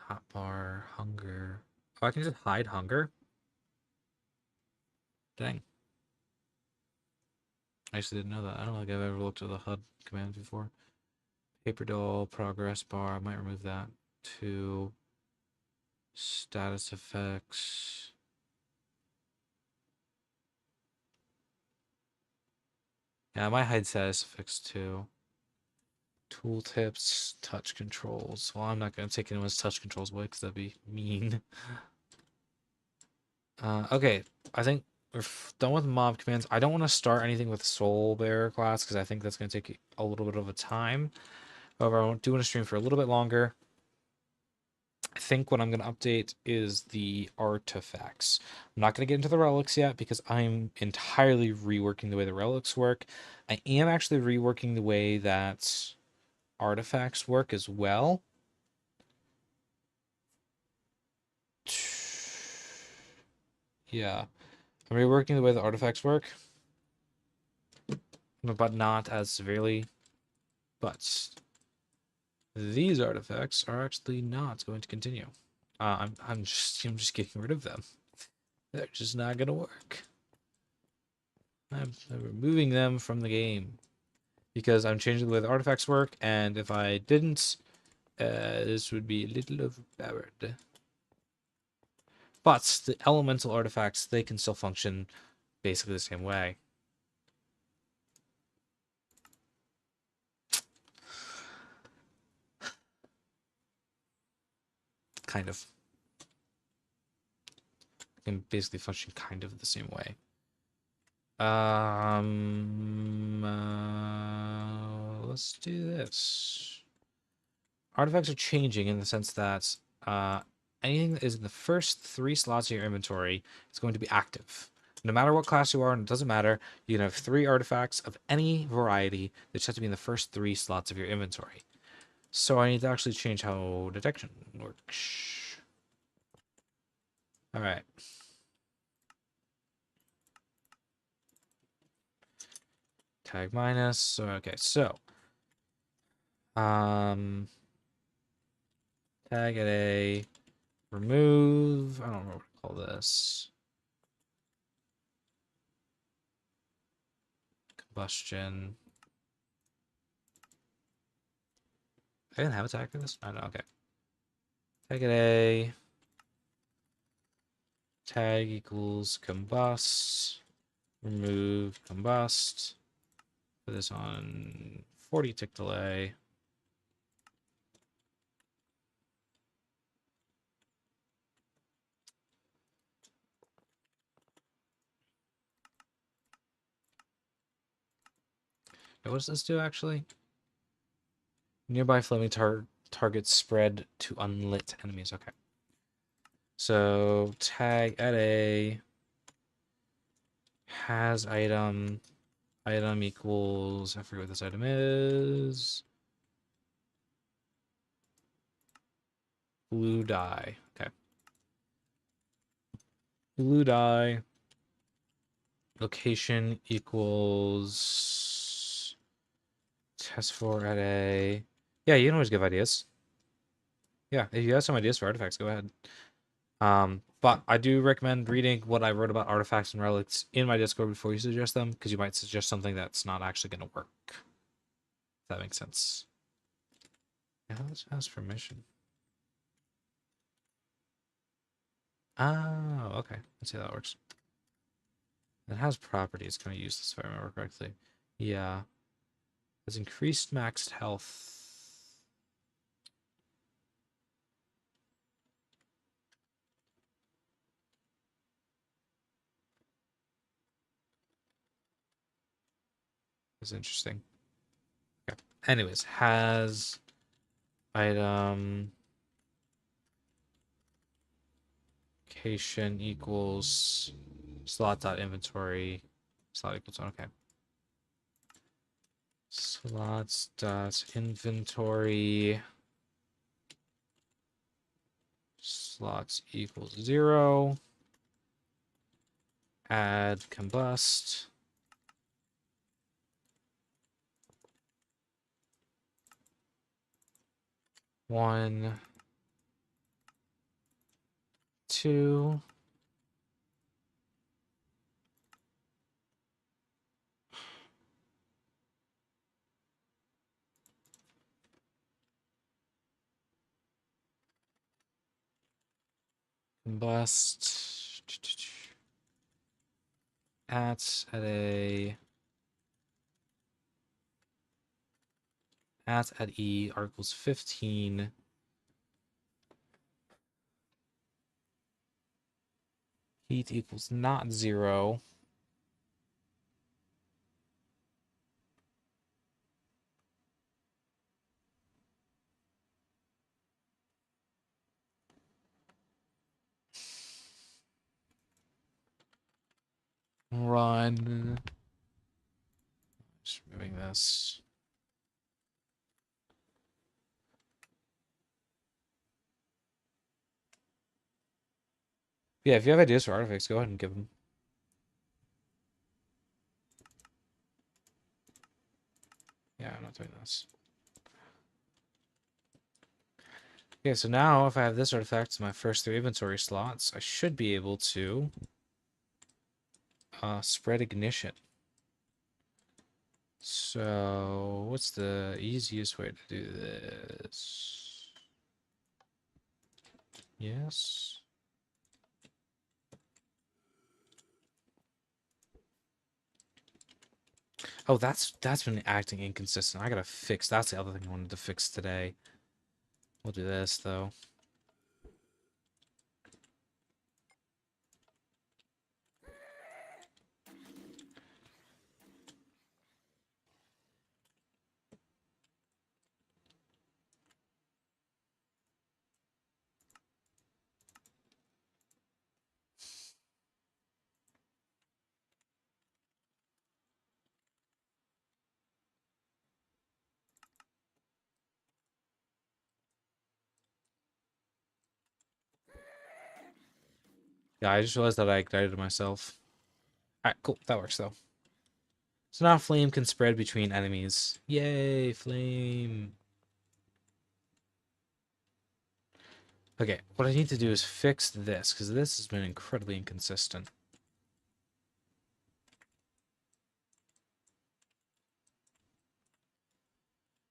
hotbar, hunger. Oh, I can just hide hunger? Dang. I actually didn't know that. I don't think I've ever looked at the HUD commands before. Paper doll, progress bar. I might remove that. 2. Status effects. Yeah, I might hide status effects too. Tooltips, touch controls. Well, I'm not going to take anyone's touch controls away because that'd be mean. Okay, I think we're done with mob commands. I don't want to start anything with Soul Bearer class because I think that's going to take a little bit of a time. However, I do want to stream for a little bit longer. I think what I'm going to update is the artifacts. I'm not going to get into the relics yet because I'm entirely reworking the way the relics work. I am actually reworking the way that artifacts work as well. Yeah, I'm reworking the way the artifacts work, but not as severely. But these artifacts are actually not going to continue. I'm just getting rid of them. They're just not going to work. I'm removing them from the game because I'm changing the way the artifacts work, and if I didn't, this would be a little overpowered. But the elemental artifacts, they can still function basically the same way. Kind of. Can basically function kind of the same way. Let's do this. Artifacts are changing in the sense that anything that is in the first 3 slots of your inventory is going to be active. No matter what class you are, and it doesn't matter, you can have 3 artifacts of any variety that just have to be in the first 3 slots of your inventory. So I need to actually change how detection works. All right. Tag minus. Okay, so tag at a remove. I don't know what to call this. Combustion. I didn't have a tag for this. I don't know. Okay. Tag at a tag equals combust. Remove combust. Put this on 40 tick delay. Now, what does this do actually? Nearby flaming targets spread to unlit enemies. Okay. So tag at a has item equals, I forget what this item is. Blue dye. Okay. Blue dye. Location equals test for at a. Yeah, you can always give ideas. Yeah, if you have some ideas for artifacts, go ahead. But I do recommend reading what I wrote about artifacts and relics in my Discord before you suggest them, because you might suggest something that's not actually going to work. If that makes sense. Yeah, let's ask permission. Oh, okay. Let's see how that works. It has properties. Can I use this if I remember correctly? Yeah. Has increased maxed health. That's interesting. Okay. Anyways, has item location equals slot.inventory. Slot equals okay. Slots dot inventory slots equals 0. Add combust. One, 2. Bust. At a. At E articles 15. Heat equals not 0. Run. Just moving this. Yeah, if you have ideas for artifacts, go ahead and give them. Yeah, I'm not doing this. Okay, so now if I have this artifact in my first 3 inventory slots, I should be able to spread ignition. So what's the easiest way to do this? Yes. Oh, that's been acting inconsistent. I gotta fix. That's the other thing I wanted to fix today. We'll do this though. Yeah, I just realized that I ignited myself. Alright, cool. That works though. So now flame can spread between enemies. Yay, flame. Okay, what I need to do is fix this, because this has been incredibly inconsistent.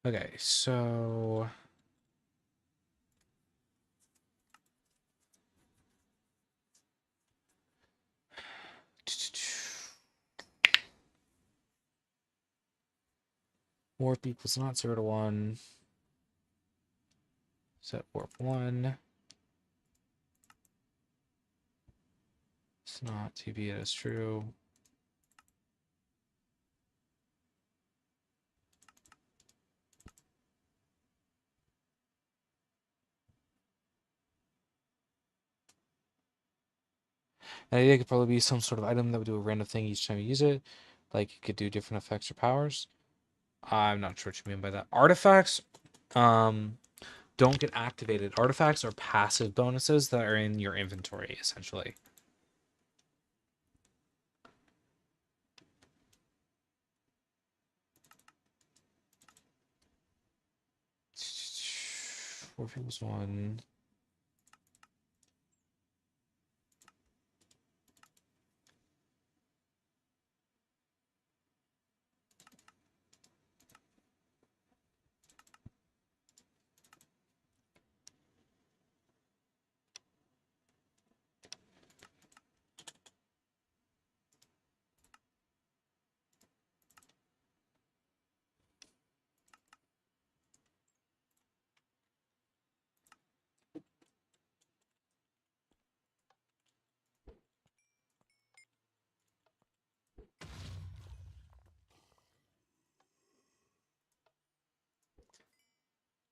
Okay, so... Warp equals not 0 to 1. Set warp 1. It's not TB as true. An idea could probably be some sort of item that would do a random thing each time you use it. Like, it could do different effects or powers. I'm not sure what you mean by that. Artifacts don't get activated. Artifacts are passive bonuses that are in your inventory, essentially. Four equals 1.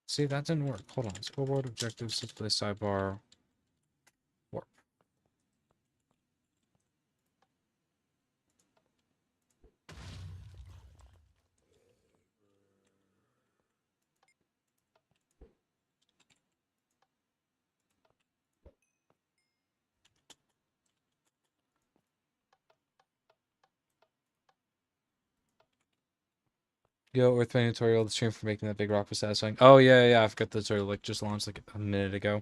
See, that didn't work. Hold on. Scoreboard, objectives, display sidebar, warp. Yo, Earthbane tutorial, the stream for making that big rock was satisfying. Oh, yeah, I forgot the tutorial like just launched like a minute ago.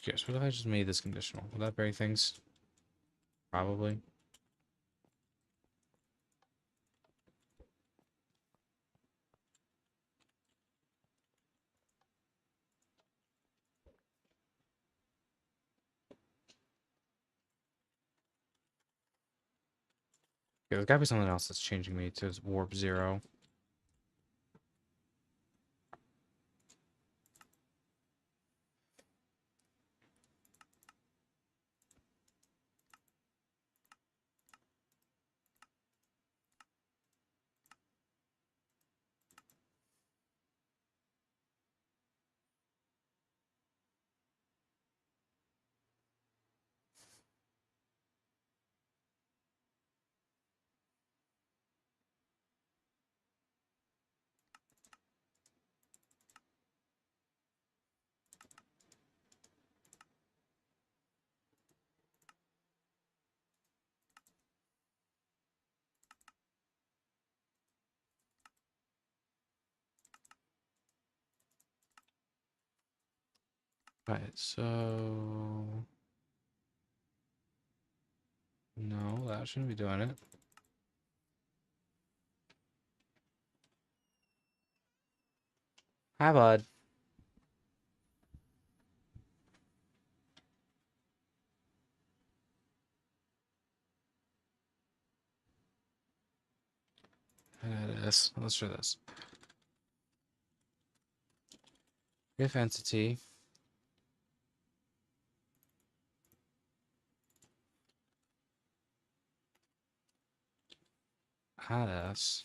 Curious, what if I just made this conditional? Would that break things? Probably. Yeah, there's gotta be something else that's changing me to warp 0. Right, so... No, that shouldn't be doing it. Hi, bud. It is. Let's try this. If entity had us.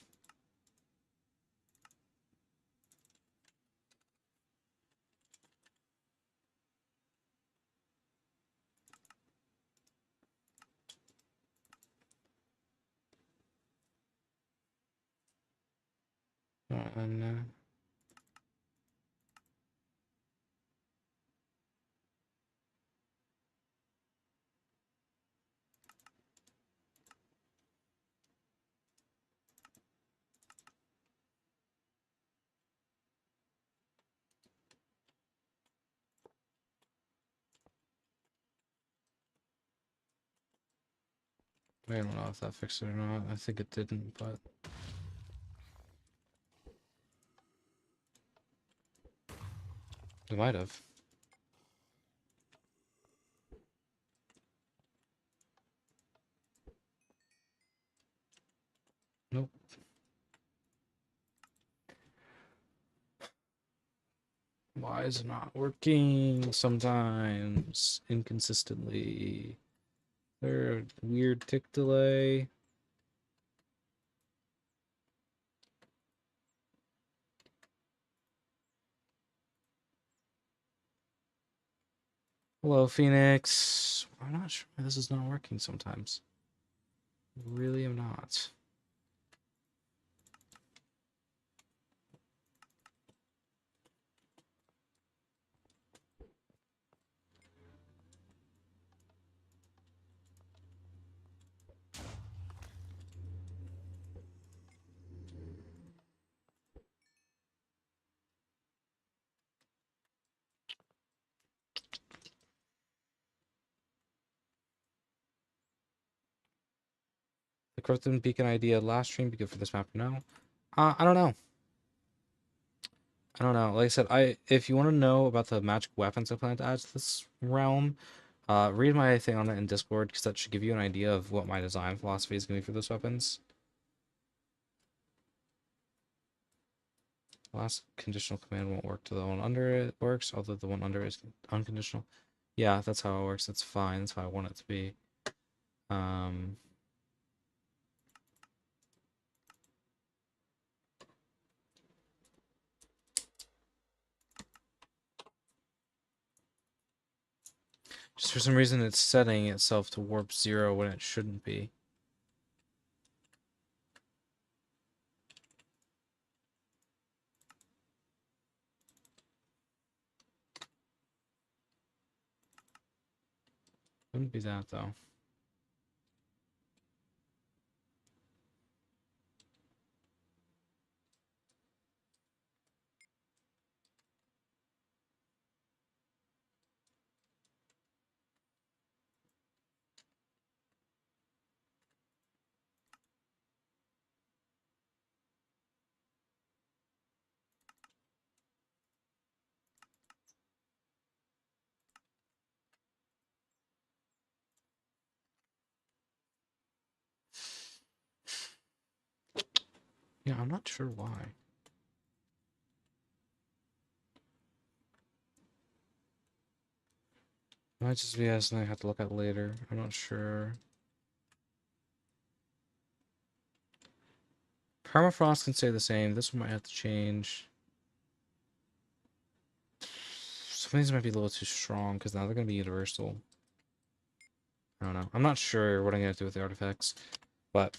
And, I don't know if that fixed it or not. I think it didn't, but... It might have. Nope. Why is it not working sometimes? Inconsistently. There weird tick delay. Hello, Phoenix. I'm not sure why this is not working sometimes. Really am not. The Crofton Beacon idea last stream be good for this map now. I don't know. I don't know. Like I said, if you want to know about the magic weapons I plan to add to this realm, read my thing on it in Discord, because that should give you an idea of what my design philosophy is going to be for those weapons. Last conditional command won't work to the one under it works, although the one under it is unconditional. Yeah, that's how it works. That's fine. That's how I want it to be. Just for some reason, it's setting itself to warp 0 when it shouldn't be. Wouldn't be that, though. Yeah, I'm not sure why. Might just be something I have to look at later. I'm not sure. Permafrost can stay the same. This one might have to change. Some of these might be a little too strong because now they're going to be universal. I don't know. I'm not sure what I'm going to do with the artifacts. But,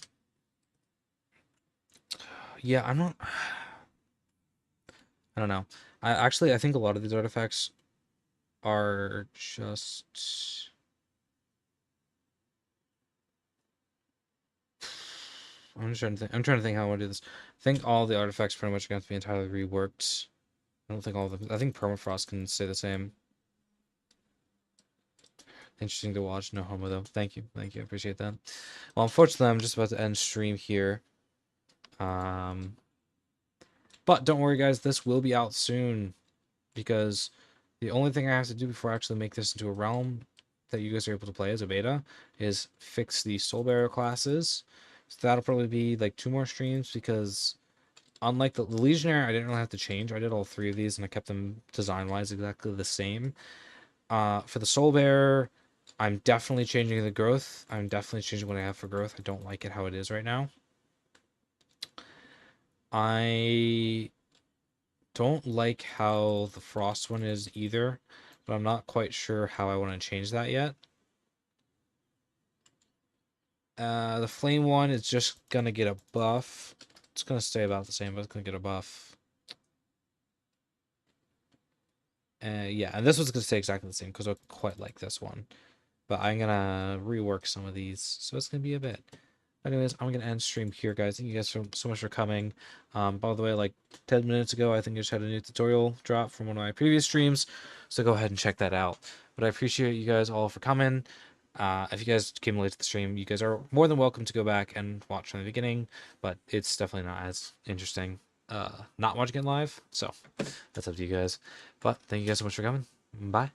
yeah, I'm not... I don't know. I think a lot of these artifacts are just... I'm trying to think how I want to do this. I think all the artifacts pretty much are going to have to be entirely reworked. I don't think all of them... I think Permafrost can stay the same. Interesting to watch. No homo, though. Thank you. Thank you. I appreciate that. Well, unfortunately, I'm just about to end stream here. But don't worry, guys. This will be out soon. Because the only thing I have to do before I actually make this into a realm that you guys are able to play as a beta is fix the Soulbearer classes. So that'll probably be like 2 more streams because unlike the Legionary, I didn't really have to change. I did all 3 of these and I kept them design-wise exactly the same. For the Soulbearer, I'm definitely changing the growth. I'm definitely changing what I have for growth. I don't like it how it is right now. I don't like how the frost one is either, but I'm not quite sure how I want to change that yet. The flame one is just gonna get a buff. It's gonna stay about the same, but it's gonna get a buff. Yeah, and this one's gonna stay exactly the same because I quite like this one. But I'm gonna rework some of these, so it's gonna be a bit. Anyways, I'm gonna end stream here, guys. Thank you guys so much for coming. By the way, like 10 minutes ago, I think I just had a new tutorial drop from one of my previous streams, so go ahead and check that out. But I appreciate you guys all for coming. If you guys came late to the stream, you guys are more than welcome to go back and watch from the beginning, but it's definitely not as interesting not watching it live, so that's up to you guys. But thank you guys so much for coming. Bye.